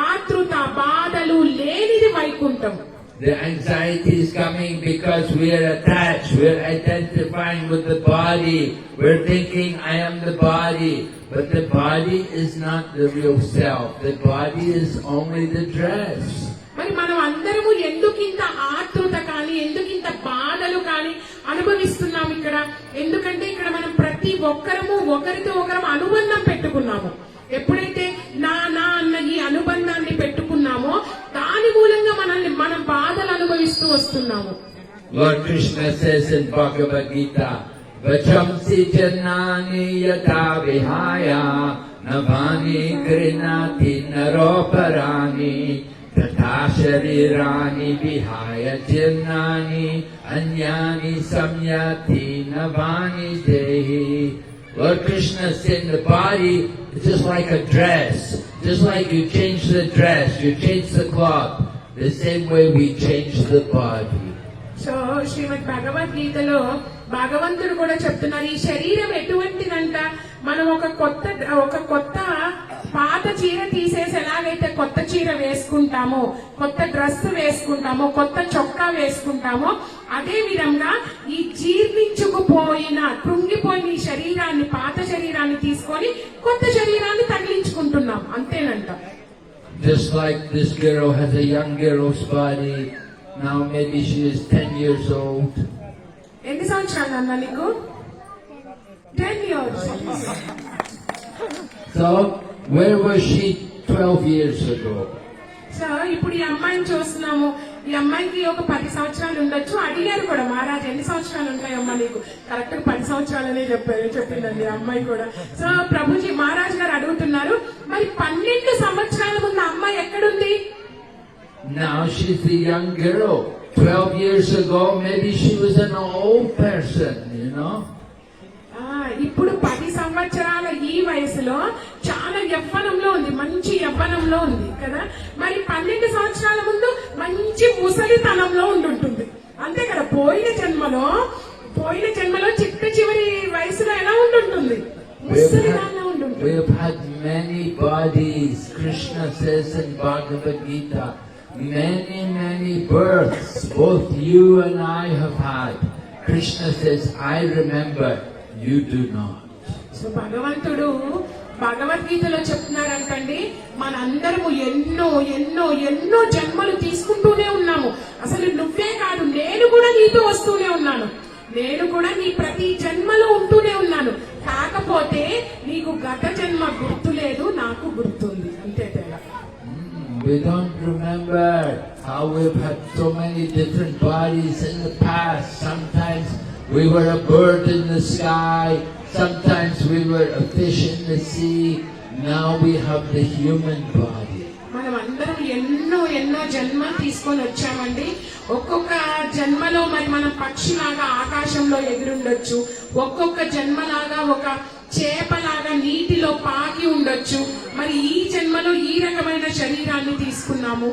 ఆతృత బాధలు లేనిది Vaikuntham. The anxiety is coming because we are attached, we are identifying with the body, we're thinking I am the body, but the body is not the real self, the body is only the dress. మరి మనం అందరము ఎందుకింత ఆతృత కానీ ఎందుకింత బాధలు కానీ అనుభవిస్తున్నాం ఇక్కడ? ఎందుకంటే ఇక్కడ మనం ప్రతి ఒక్కరము ఒకరితో ఒకరం అనుబంధం పెట్టుకున్నాము. ఎప్పుడైతే నా అన్న ఈ అనుబంధాన్ని పెట్టుకున్నామో దాని మూలంగా మనం బాధలు అనుభవిస్తూ వస్తున్నాము. Lord Krishna says in Bhagavad Gita, Vachamsi jannani yata vihaya navani grinati naroparani tatha sharirani vihaya jannani anyani samyati navani dehi. Lord Krishna said the body is just like a dress. Just like you change the dress, you change the cloth. The same way we change the body. So శ్రీమద్ భగవద్గీతలో భగవంతుడు కూడా చెప్తున్నారు ఈ శరీరం ఎటువంటిదంట? మనం ఒక కొత్త పాత చీర తీసేసి ఎలాగైతే కొత్త చీర వేసుకుంటామో, కొత్త డ్రెస్ వేసుకుంటామో, కొత్త చొక్కా వేసుకుంటామో అదే విధంగా ఈ జీర్ణించుకుపోయిన కృంగిపోయిన ఈ శరీరాన్ని పాత శరీరాన్ని తీసుకొని కొత్త శరీరాన్ని తగిలించుకుంటున్నాం అంతేనంట. Just like this girl has a young girl's body, now maybe she is 10 years old. ఎన్ని సంవత్సరాలు అన్నా నీకు? 10 years. So, where was she 12 years ago? So ఇప్పుడు ఈ అమ్మాయిని చూస్తున్నాము. ఈ అమ్మాయికి ఒక 10 సంవత్సరాలు ఉండొచ్చు. అడిగారు కూడా మహారాజ్ ఎన్ని సంవత్సరాలు ఉంటాయమ్మా నీకు? కరెక్ట్ 10 సంవత్సరాలనే చెప్పిందండి ఆ అమ్మాయి కూడా. సో ప్రభుజీ మహారాజ్ గారు అడుగుతున్నారు మరి 12 సంవత్సరాల ముందు అమ్మాయి ఎక్కడుంది? Now she's a young girl. 12 years ago maybe she was an old person, you know. ఇప్పుడు 10 సంవత్సరాల ఈ వయసులో చాలా యవ్వనంలో ఉంది, మంచి యవ్వనంలో ఉంది కదా. మరి 12 సంవత్సరాల ముందు మంచి ముసలితనంలో ఉండుంటుంది అంతే కదా. పోయిన ఉంటుంది, We ముసలిదానిలా ఉంటుంది. have had many bodies. Krishna says in Bhagavad Gita, many births. Both you and I have had. Krishna says, I remember, you do not. So భగవంతుడు భగవద్గీతలో చెప్తున్నారంటండి, మనందరము ఎన్నో జన్మలు తీసుకుంటూనే ఉన్నాము. అసలు నువ్వే కాదు, నేను కూడా నీతో వస్తూనే ఉన్నాను, నేను కూడా నీ ప్రతి జన్మలో ఉంటూనే ఉన్నాను. కాకపోతే నీకు గత జన్మ గుర్తు లేదు, నాకు గుర్తుంది, అంతే తేడా. We don't remember how we've had so many different bodies in the past. Sometimes we were a bird in the sky, sometimes we were a fish in the sea. Now we have the human body. మనం అందరం ఎన్నో జన్మలు తీసుకొని వచ్చామండి. ఒక్కొక్క జన్మలో మరి మనం పక్షిలాగా ఆకాశంలో ఎగిరుండొచ్చు, ఒక్కొక్క జన్మలాగా ఒక చేపలాగా నీటిలో పాకి ఉండొచ్చు. మరి ఈ జన్మలో ఈ రకమైన శరీరాన్ని తీసుకున్నాము.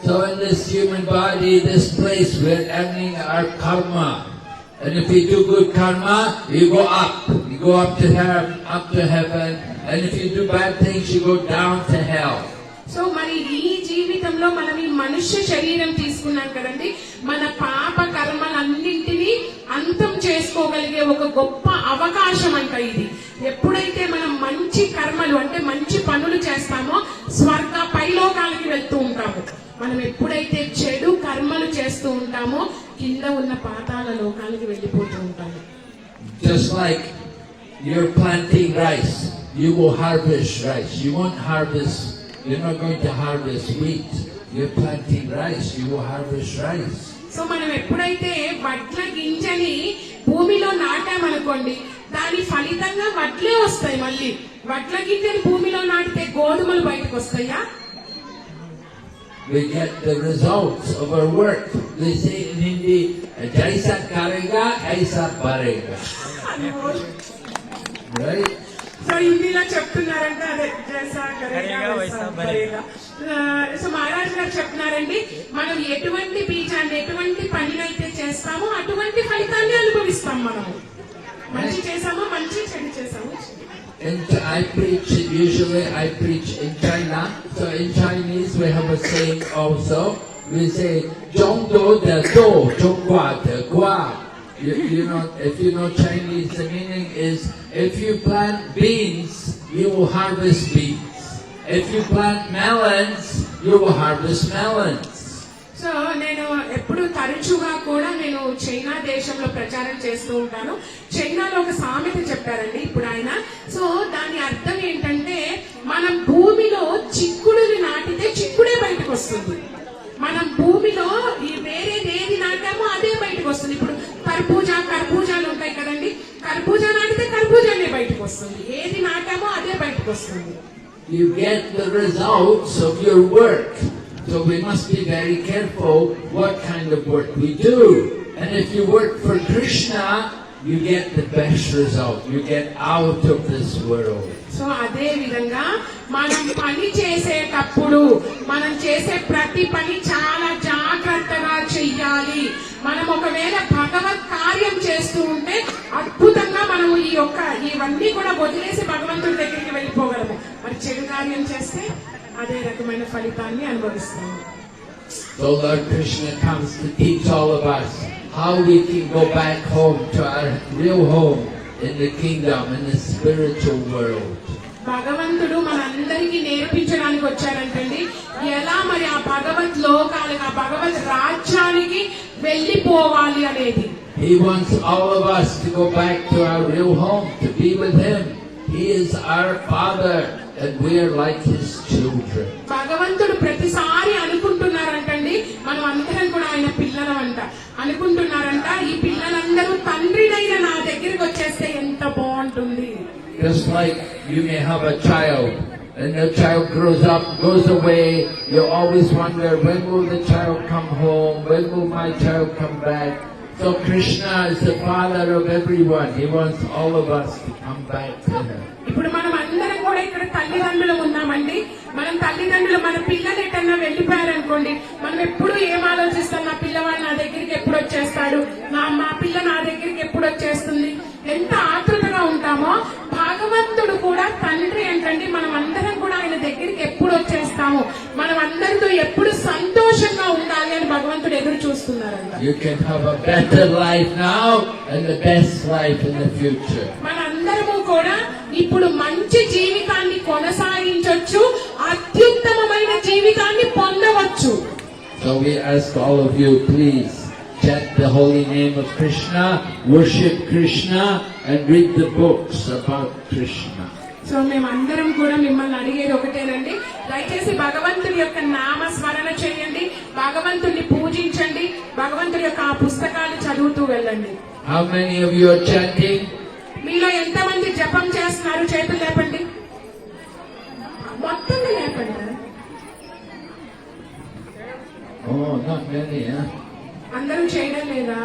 So in this human body, this place, we're earning our karma. And if we do good karma, you go up. You go up to heaven. And if you do bad things, you go down to hell. So మరి ఈ జీవితంలో మనం ఈ మనుష్య శరీరం తీసుకున్నాం కదండి, మన పాప కర్మలన్నింటినీ అంతం చేసుకోగలిగే ఒక గొప్ప అవకాశం అంట ఇది. ఎప్పుడైతే మనం మంచి కర్మలు అంటే మంచి పనులు చేస్తామో స్వర్గ పైలోకాలకి వెళ్తూ ఉంటాము. మనం ఎప్పుడైతే చెడు కర్మలు చేస్తూ ఉంటామో కింద ఉన్న పాతాళ లోకాలకి వెళ్ళిపోతూ ఉంటాము. Just like you're planting rice, you will harvest rice. You won't harvest, you're not going to harvest wheat. You're planting rice, you will harvest rice. So మనం ఎప్పుడైతే వడ్ల గింజని భూమిలో నాటామనుకోండి, దాని ఫలితంగా వడ్లే వస్తాయి. మళ్ళీ వడ్ల గింజని భూమిలో నాటితే గోధుమలు బయటకు వస్తాయా? We get the results of our work. They say in Hindi, "Jaisa karega, aisa parega." Right? So హిందీలో చెప్తున్నారంటే అదే జైసా కరేగా వైసా బరేగా. సో మహారాజ్ గారు చెప్తున్నారండి, మనం ఎటువంటి బీజాన్ని ఎటువంటి పనినైతే చేస్తామో అటువంటి ఫలితాన్ని అనుభవిస్తాం. మనము మంచి చేసామో మంచి, చెడు చేసామో చెడు. And usually I preach in China. So in Chinese we have a saying also. We say, "Zhong do de do, zhong gua de gua." You know, if you know Chinese, the meaning is, if you plant beans, you will harvest beans. If you plant melons, you will harvest melons. So నేను ఎప్పుడు తరచుగా కూడా నేను China దేశంలో ప్రచారం చేస్తూ ఉంటాను. చైనాలో ఒక సామెత చెప్పారండి ఇప్పుడు ఆయన. సో దాని అర్థం ఏంటంటే, మనం భూమిలో చిక్కుడుని నాటితే చిక్కుడే బయటకు వస్తుంది. మనం భూమిలో ఈ వేరేదేది నాటామో అదే బయటకు వస్తుంది. ఇప్పుడు కర్బూజాలు ఉంటాయి కదండి, కర్బూజా నాటితే కర్బూజానే బయటకు వస్తుంది. ఏది నాటామో అదే బయటకు వస్తుంది. You get the results of your work. So we must be very careful what kind of work we do. And if you work for Krishna, you get the best result. You get out of this world. So అదే విధంగా మనం పని చేసేటప్పుడు మనం చేసే ప్రతి పని చాలా జాగ్రత్తగా చెయ్యాలి. మనం ఒకవేళ భగవత్ కార్యం చేస్తూ ఉంటే అద్భుతంగా మనము ఇవన్నీ కూడా వదిలేసి భగవంతుడి దగ్గరికి వెళ్ళిపోగలము. మరి చెడు కార్యం చేస్తే అదే రకమైన ఫలితాన్ని అనుభవిస్తాము. So Lord Krishna comes to teach all of us how we can go back home to our real home in the kingdom, in the spiritual world. భగవంతుడు మనందరికీ నేర్పించడానికి వచ్చారంటండి, ఎలా మరి ఆ భగవత్ లోకాలకి, ఆ భగవత్ రాజ్యానికి వెళ్ళిపోవాలి అనేది. He wants all of us to go back to our real home, to be with Him. He is our Father and we are like His children. భగవంతుడు ప్రతిసారి అనుకుంటున్నారంటండి, మనం అందరం కూడా ఆయన పిల్లలమంట అనుకుంటున్నారంట. ఈ పిల్లలందరూ తండ్రినైన నా దగ్గరికి వచ్చేస్తే ఎంత బాగుంటుంది. Just like you may have a child and the child grows up, goes away, you always wonder, when will the child come home? When will my child come back? So Krishna is the father of everyone. He wants all of us to come back to Him. ఇప్పుడు మనం అందరం కూడా ఇక్కడ తల్లిదండ్రులు ఉన్నామండి. మనం తల్లిదండ్రులు మన పిల్లలు ఎటన్నా వెళ్ళిపోయారనుకోండి, మనం ఎప్పుడు ఏం ఆలోచిస్తాం, నా పిల్లవాడు నా దగ్గరికి ఎప్పుడు వచ్చేస్తాడు, మా పిల్ల నా దగ్గరికి ఎప్పుడు వచ్చేస్తుంది, ఎంత ఆతృతగా ఉంటామో. భగవంతుడు కూడా తండ్రి ఏంటండి, మనం అందరం కూడా ఆయన దగ్గరికి ఎప్పుడు వచ్చేస్తాము, మనం అందరితో ఎప్పుడు సంతోషంగా ఉండాలి అని భగవంతుడు ఎదురు చూస్తున్నారంట. You can have a better life now and the best life in the future. మనందరము కూడా ఇప్పుడు మంచి జీవితాన్ని కొనసాగించొచ్చు, అత్యుత్తమమైన జీవితాన్ని పొందవచ్చు. So we ask all of you, please chant the holy name of Krishna, worship Krishna, and read the books about Krishna. So మేమందరం కూడా మిమ్మల్ని అడిగేది ఒకటేనండి, దయచేసి భగవంతుడి యొక్క నామ స్మరణ చేయండి, భగవంతుడిని పూజించండి, భగవంతుడి యొక్క ఆ పుస్తకాలు చదువుతూ వెళ్ళండి. How many of you are chanting? మీలో ఎంతమంది జపం చేస్తున్నారు? చేతులు లేపండి, మొత్తం లేపండి. Oh, not many, huh? అందరూ చేయడం లేదా?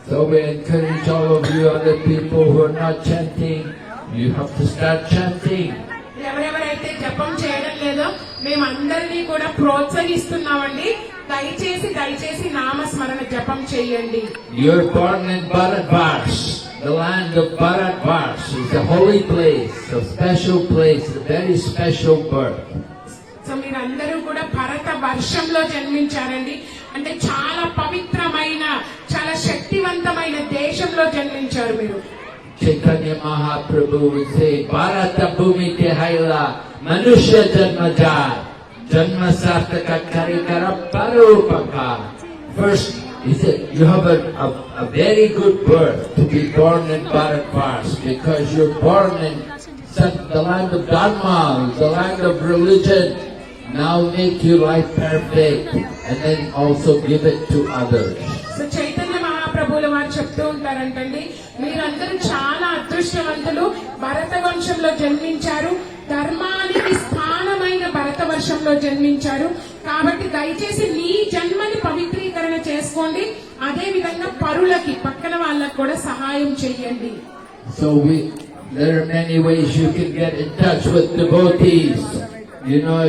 So we encourage all of you other people who are not chanting, you have to start chanting. ఎవరెవరైతే జపం చేయడం లేదో మేమందరినీ కూడా ప్రోత్సహిస్తున్నామండి, దయచేసి నామస్మరణ జపం చేయండి. You're born in Bharatvarsh, the land of Bharatvarsh. It's a holy place, a special place, a very special birth. So మీరందరూ కూడా భరత వర్షంలో జన్మించారండి, అంటే చాలా పవిత్రమైన, చాలా శక్తివంతమైన దేశంలో జన్మించారు మీరు. Chaitanya Mahaprabhu would say, Bharata Bhumi Te Haila, Manushya Janma Jar, Janma Sartaka Karikara Parupaka. First, he said, you have a very good birth to be born in Bharatvarsh, because you're born in the land of Dharma, the land of religion. Now make your life perfect, and then also give it to others. So Chaitanya మహాప్రభువుల వారు చెప్తూ ఉంటారంటండి, మీరందరూ చాలా అదృష్టవంతులు, భరత వంశంలో జన్మించారు, ధర్మానికి స్థానమైన భరత వర్షంలో జన్మించారు, కాబట్టి దయచేసి మీ జన్మని పవిత్రీకరణ చేసుకోండి, అదే విధంగా పరులకి, పక్కన వాళ్ళకి కూడా సహాయం చెయ్యండి. So there are many ways you can get in touch with devotees. You know,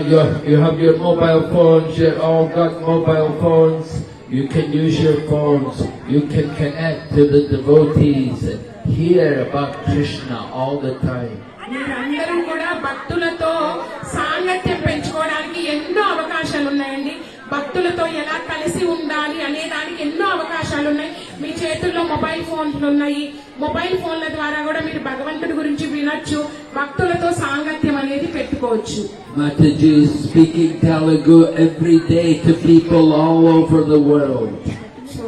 you have your mobile phones, you've all got mobile phones. You can use your phones. You can connect to the devotees and hear about Krishna all the time. మీరందరూ కూడా భక్తులతో సాంగత్యం పెంచుకోవడానికి ఎన్నో అవకాశాలు ఉన్నాయండి. భక్తులతో ఎలా కలిసి ఉండాలి అనే దానికి ఎన్నో అవకాశాలు ఉన్నాయి. మీ చేతుల్లో మొబైల్ ఫోన్లు ఉన్నాయి. మొబైల్ ఫోన్ల ద్వారా కూడా మీరు భగవంతుడి గురించి వినొచ్చు, భక్తులతో సాంగత్యం అనేది పెట్టుకోవచ్చు. Mataji is speaking Telugu every day to people all over the world. So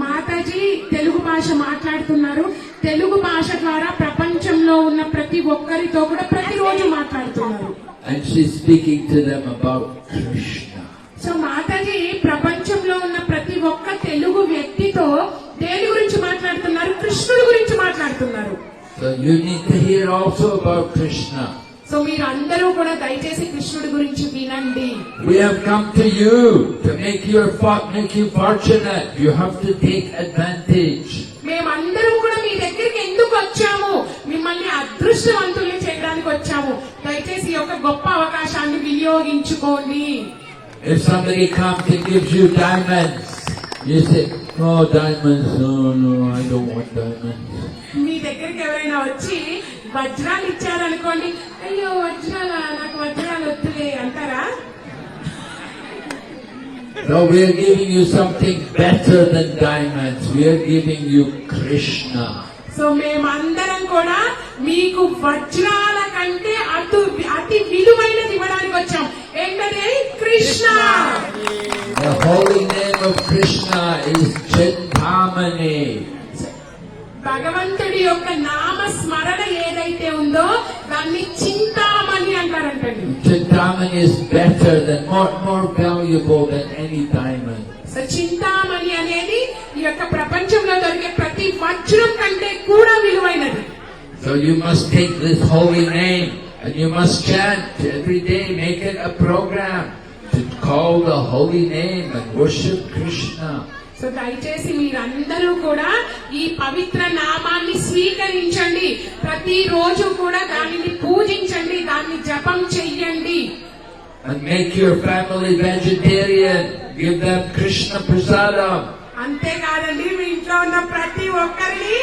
Mataji Telugu భాష మాట్లాడుతున్నారు. తెలుగు భాష ద్వారా ప్రపంచంలో ఉన్న ప్రతి ఒక్కరితో కూడా ప్రతిరోజు మాట్లాడుతున్నారు. And she's speaking to them about Krishna. So Mataji ప్రపంచంలో ఉన్న ప్రతి ఒక్క తెలుగు వ్యక్తితో దేని గురించి మాట్లాడుతున్నారు? కృష్ణుడి గురించి మాట్లాడుతున్నారు. So you need to hear also about Krishna. So మీరు అందరూ కూడా దయచేసి కృష్ణుడి గురించి వినండి. We have come to you to make you fortunate. You have to take advantage. మేమందరం కూడా మీ దగ్గరికి ఎందుకు వచ్చాము? మిమ్మల్ని అదృష్టవంతుల్ని చేయడానికి వచ్చాము. దయచేసి ఈ యొక్క గొప్ప అవకాశాన్ని వినియోగించుకోండి. If somebody comes and gives you diamonds, you say, "No diamonds, no, I don't want diamonds." మీ దగ్గరికి ఎవరైనా వచ్చి వజ్రాలు ఇచ్చారనుకోండి, అయ్యో వజ్రాలా, నాకు వజ్రాలు వద్దులే అంటారా? No, we are giving you something better than diamonds. We are giving you Krishna. So మేమందరం కూడా మీకు వజ్రాల కంటే అతి విలువైనది ఇవ్వడానికి వచ్చాం. ఏంటది? Krishna. The holy name of Krishna is Chintamani. భగవంతుడి యొక్క నామ స్మరణ ఏదైతే ఉందో దాన్ని చింతామణి అంటారంటండి. Chintamani is better than, more valuable than any diamond. So Chintamani అనేది ఈ యొక్క ప్రపంచంలో దొరికే ప్రతి వజ్రం కంటే కూడా విలువైనది. So you must take this holy name and you must chant every day, make it a program to call the holy name and worship Krishna. So దయచేసి మీరందరూ కూడా ఈ పవిత్ర నామాన్ని స్వీకరించండి, ప్రతిరోజు కూడా దానిని పూజించండి, దాన్ని జపం చెయ్యండి. And make your family vegetarian. Give them Krishna prasadam. అంతేకాదండి, మీ ఇంట్లో ఉన్న ప్రతి ఒక్కరిని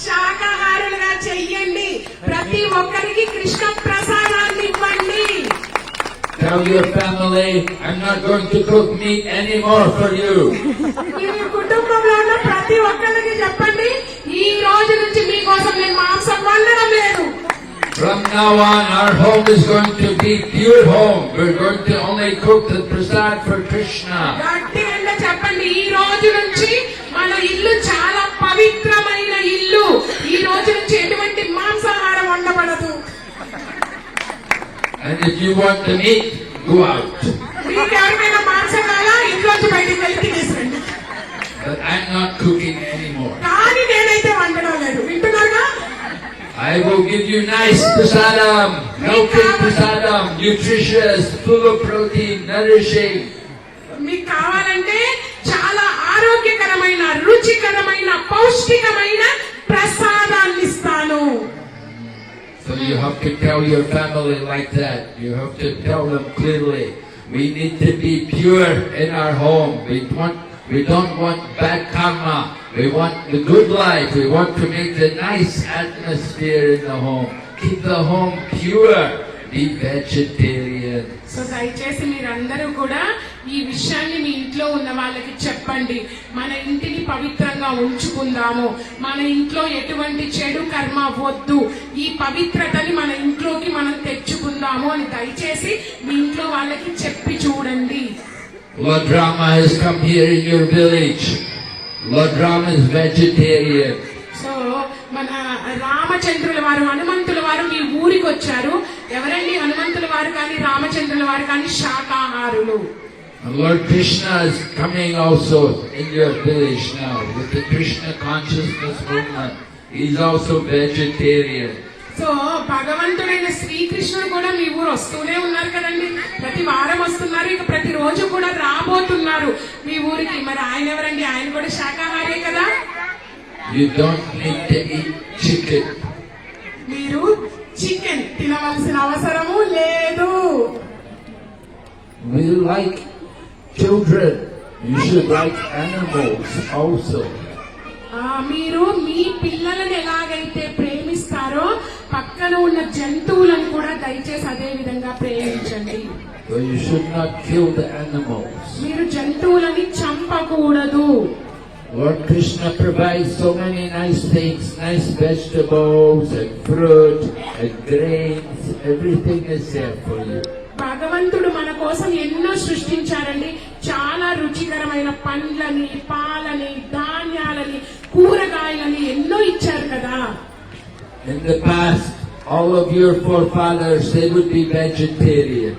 శాకాహారులుగా చెయ్యండి. ప్రతి ఒక్కరికి కృష్ణ ప్రసాదాన్ని ఇవ్వండి. Tell your family, I'm not going to cook meat anymore for you. మీ కుటుంబంలో ఉన్న ప్రతి ఒక్కరికి చెప్పండి, ఈ రోజు నుంచి మీకోసం నేను మాంసం వండడం లేదు. From now on, our home is going to be pure home. We're going to only cook the prasad for Krishna. గట్టిగా చెప్పండి, ఈ రోజు నుంచి మన ఇల్లు చాలా పవిత్రమైన ఇల్లు. ఈ రోజు నుంచి ఎటువంటి మాంసాహారం వండబడదు. And if you want the meat, go out. మీకు ఎవరికైనా మాంసం కావాలా, ఇంట్లోంచి బయటికి వెళ్ళి తినేసండి. But I'm not cooking anymore. కానీ నేనైతే వండడం లేదు. వింటున్నారుగా? I will give you nice prasadam, healthy prasadam, nutritious, full of protein, nourishing. మీకు కావాలంటే చాలా ఆరోగ్యకరమైన, రుచికరమైన, పౌష్టికమైన ప్రసాదాన్ని ఇస్తాను. So you have to tell your family like that. You have to tell them clearly. We need to be pure in our home. We don't want bad karma. We want the good life. We want to make the nice atmosphere in the home. Keep the home pure. Be vegetarian. So దయచేసి మీరందరూ కూడా ఈ విషయాన్ని మీ ఇంట్లో ఉన్న వాళ్ళకి చెప్పండి. మన ఇంటిని పవిత్రంగా ఉంచుకుందాము. మన ఇంట్లో ఎటువంటి చెడు కర్మ వద్దు. ఈ పవిత్రతని మన ఇంట్లోకి మనం తెచ్చుకుందాము అని దయచేసి మీ ఇంట్లో వాళ్ళకి చెప్పి చూడండి. Lord Rama has come here in your village. Lord Rama is vegetarian. So మన రామచంద్రుల వారు, హనుమంతుల వారు మీ ఊరికి వచ్చారు. ఎవరండి హనుమంతుల వారు కానీ రామచంద్రుల వారు కానీ? శాకాహారులు. And Lord Krishna is coming also in your village now with the Krishna consciousness movement. He is also vegetarian. So భగవంతుడైన శ్రీకృష్ణుడు కూడా మీ ఊరు వస్తూనే ఉన్నారు కదండి. ప్రతి వారం వస్తున్నారు, ఇక ప్రతి రోజు కూడా రాబోతున్నారు మీ ఊరికి. మరి ఆయన ఎవరండి? ఆయన కూడా శాకాహారే కదా. You don't need to eat chicken. మీరు చికెన్ తినవలసిన అవసరము లేదు. We like children. You should like animals also. మీరు మీ పిల్లలను ఎలాగైతే ప్రేమిస్తారో పక్కన ఉన్న జంతువులను కూడా దయచేసి అదే విధంగా ప్రేమించండి. So you should not kill the animals. మీరు జంతువులని చంపకూడదు. Lord Krishna provides so many nice things, nice vegetables and fruit and grains. Everything is there for you. భగవంతుడు మన కోసం ఎన్నో సృష్టించారండి. చాలా రుచికరమైన పండ్లని, పాలని, ధాన్యాలని, కూరగాయలని ఎన్నో ఇచ్చారు కదా. In the past, all of your forefathers, they would be vegetarian.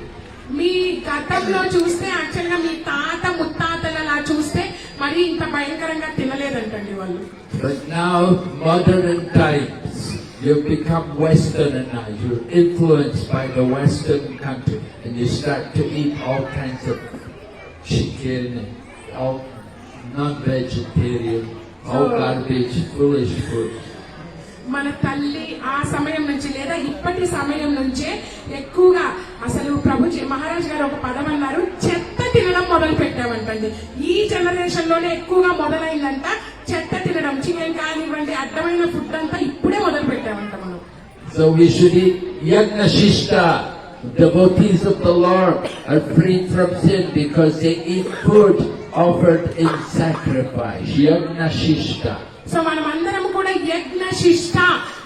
మీ గతంలో చూస్తే యాక్చువల్ గా మీ తాత ముత్తాతలు అలా చూస్తే మరి ఇంత భయంకరంగా తినలేదంటండి వాళ్ళు. But now, modern times, you've become Westernized. You're influenced by the Western country, and you start to eat all kinds of chicken, all non-vegetarian, all garbage, foolish food. మన తల్లి ఆ సమయం నుంచి లేదా ఇప్పటి సమయం నుంచే ఎక్కువగా అసలు ప్రభుజీ మహారాజ్ గారు ఒక పదం అన్నారు, చెత్త తినడం మొదలు పెట్టామంటండి. ఈ జనరేషన్ లోనే ఎక్కువగా మొదలైందంట చెత్త తినడం. చికెన్ కానివ్వండి, అడ్డమైన ఫుడ్ అంతా ఇప్పుడే మొదలు పెట్టామంట మనం. So we should eat yagna shishta. Devotees of the Lord are freed from sin because they eat food offered in sacrifice. Yagna shishta. So మనం అందరం కూడా యజ్ఞ శిష్ట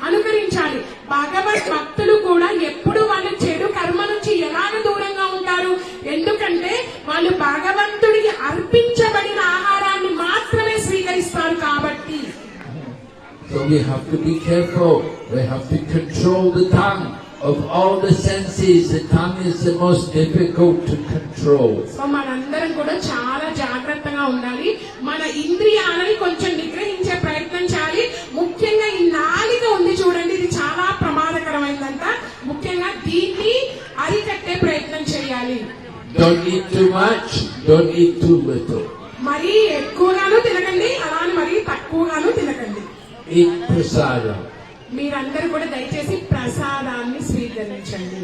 అనుకరించాలి. భగవద్ భక్తులు కూడా ఎప్పుడు వాళ్ళు చెడు కర్మ నుంచి ఎలాగ దూరంగా ఉంటారు? ఎందుకంటే వాళ్ళు భగవంతుడికి అర్పించబడిన ఆహారాన్ని మాత్రమే స్వీకరిస్తారు కాబట్టి. So we have to be careful. We have to control the tongue. Of all the senses, the tongue is the most difficult to control. So మనందరం కూడా చాలా జాగ్రత్తగా ఉండాలి. మన ఇంద్రియాలని కొంచెం నిగ్రహించే ప్రయత్నం చేయాలి. ముఖ్యంగా ఈ నాలిక ఉంది చూడండి, ఇది చాలా ప్రమాదకరమైందంట. ముఖ్యంగా దీన్ని అరికట్టే ప్రయత్నం చేయాలి. Don't eat too much, don't eat too little. మరీ ఎక్కువగాను తినకండి, అలానే మరీ తక్కువగాను తినకండి. Eat prasadam. మీరందరూ కూడా దయచేసి ప్రసాదాన్ని స్వీకరించండి.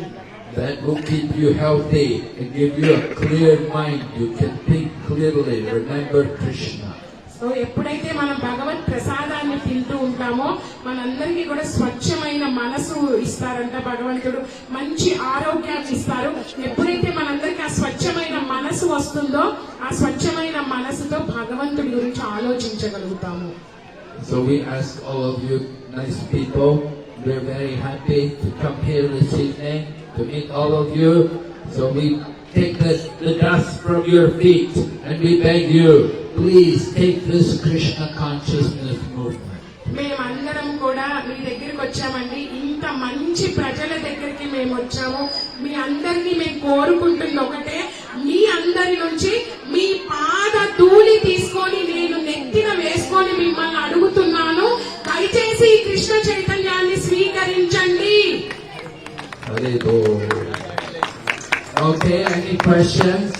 That will keep you healthy and give you a clear mind. You can think clearly. Remember Krishna. So so ఎప్పుడైతే మనం భగవత్ ప్రసాదాన్ని తింటూ ఉంటామో మనందరికీ కూడా స్వచ్ఛమైన మనసు ఇస్తారంట భగవంతుడు, మంచి ఆరోగ్యాన్ని ఇస్తారు. ఎప్పుడైతే మనందరికీ ఆ స్వచ్ఛమైన మనసు వస్తుందో ఆ స్వచ్ఛమైన మనసుతో భగవంతుడి గురించి ఆలోచించగలుగుతాము. So we ask all of you nice people, we're very happy to come here this evening to meet all of you. So we take the dust from your feet and we beg you, please take this Krishna consciousness movement. మేమందరం కూడా మీ దగ్గరికి వచ్చామండి, ఇంత మంచి ప్రజల దగ్గరికి మేము వచ్చాము. మీ అందరినీ మేము కోరుకుంటుంది ఒకటే, మీ అందరి నుంచి మీ పాద ధూళి తీసుకొని నేను నెత్తిన వేసుకొని మిమ్మల్ని అడుగుతున్నాను, దయచేసి ఈ కృష్ణ చైతన్యాన్ని స్వీకరించండి. Hare Bol. Okay, any questions?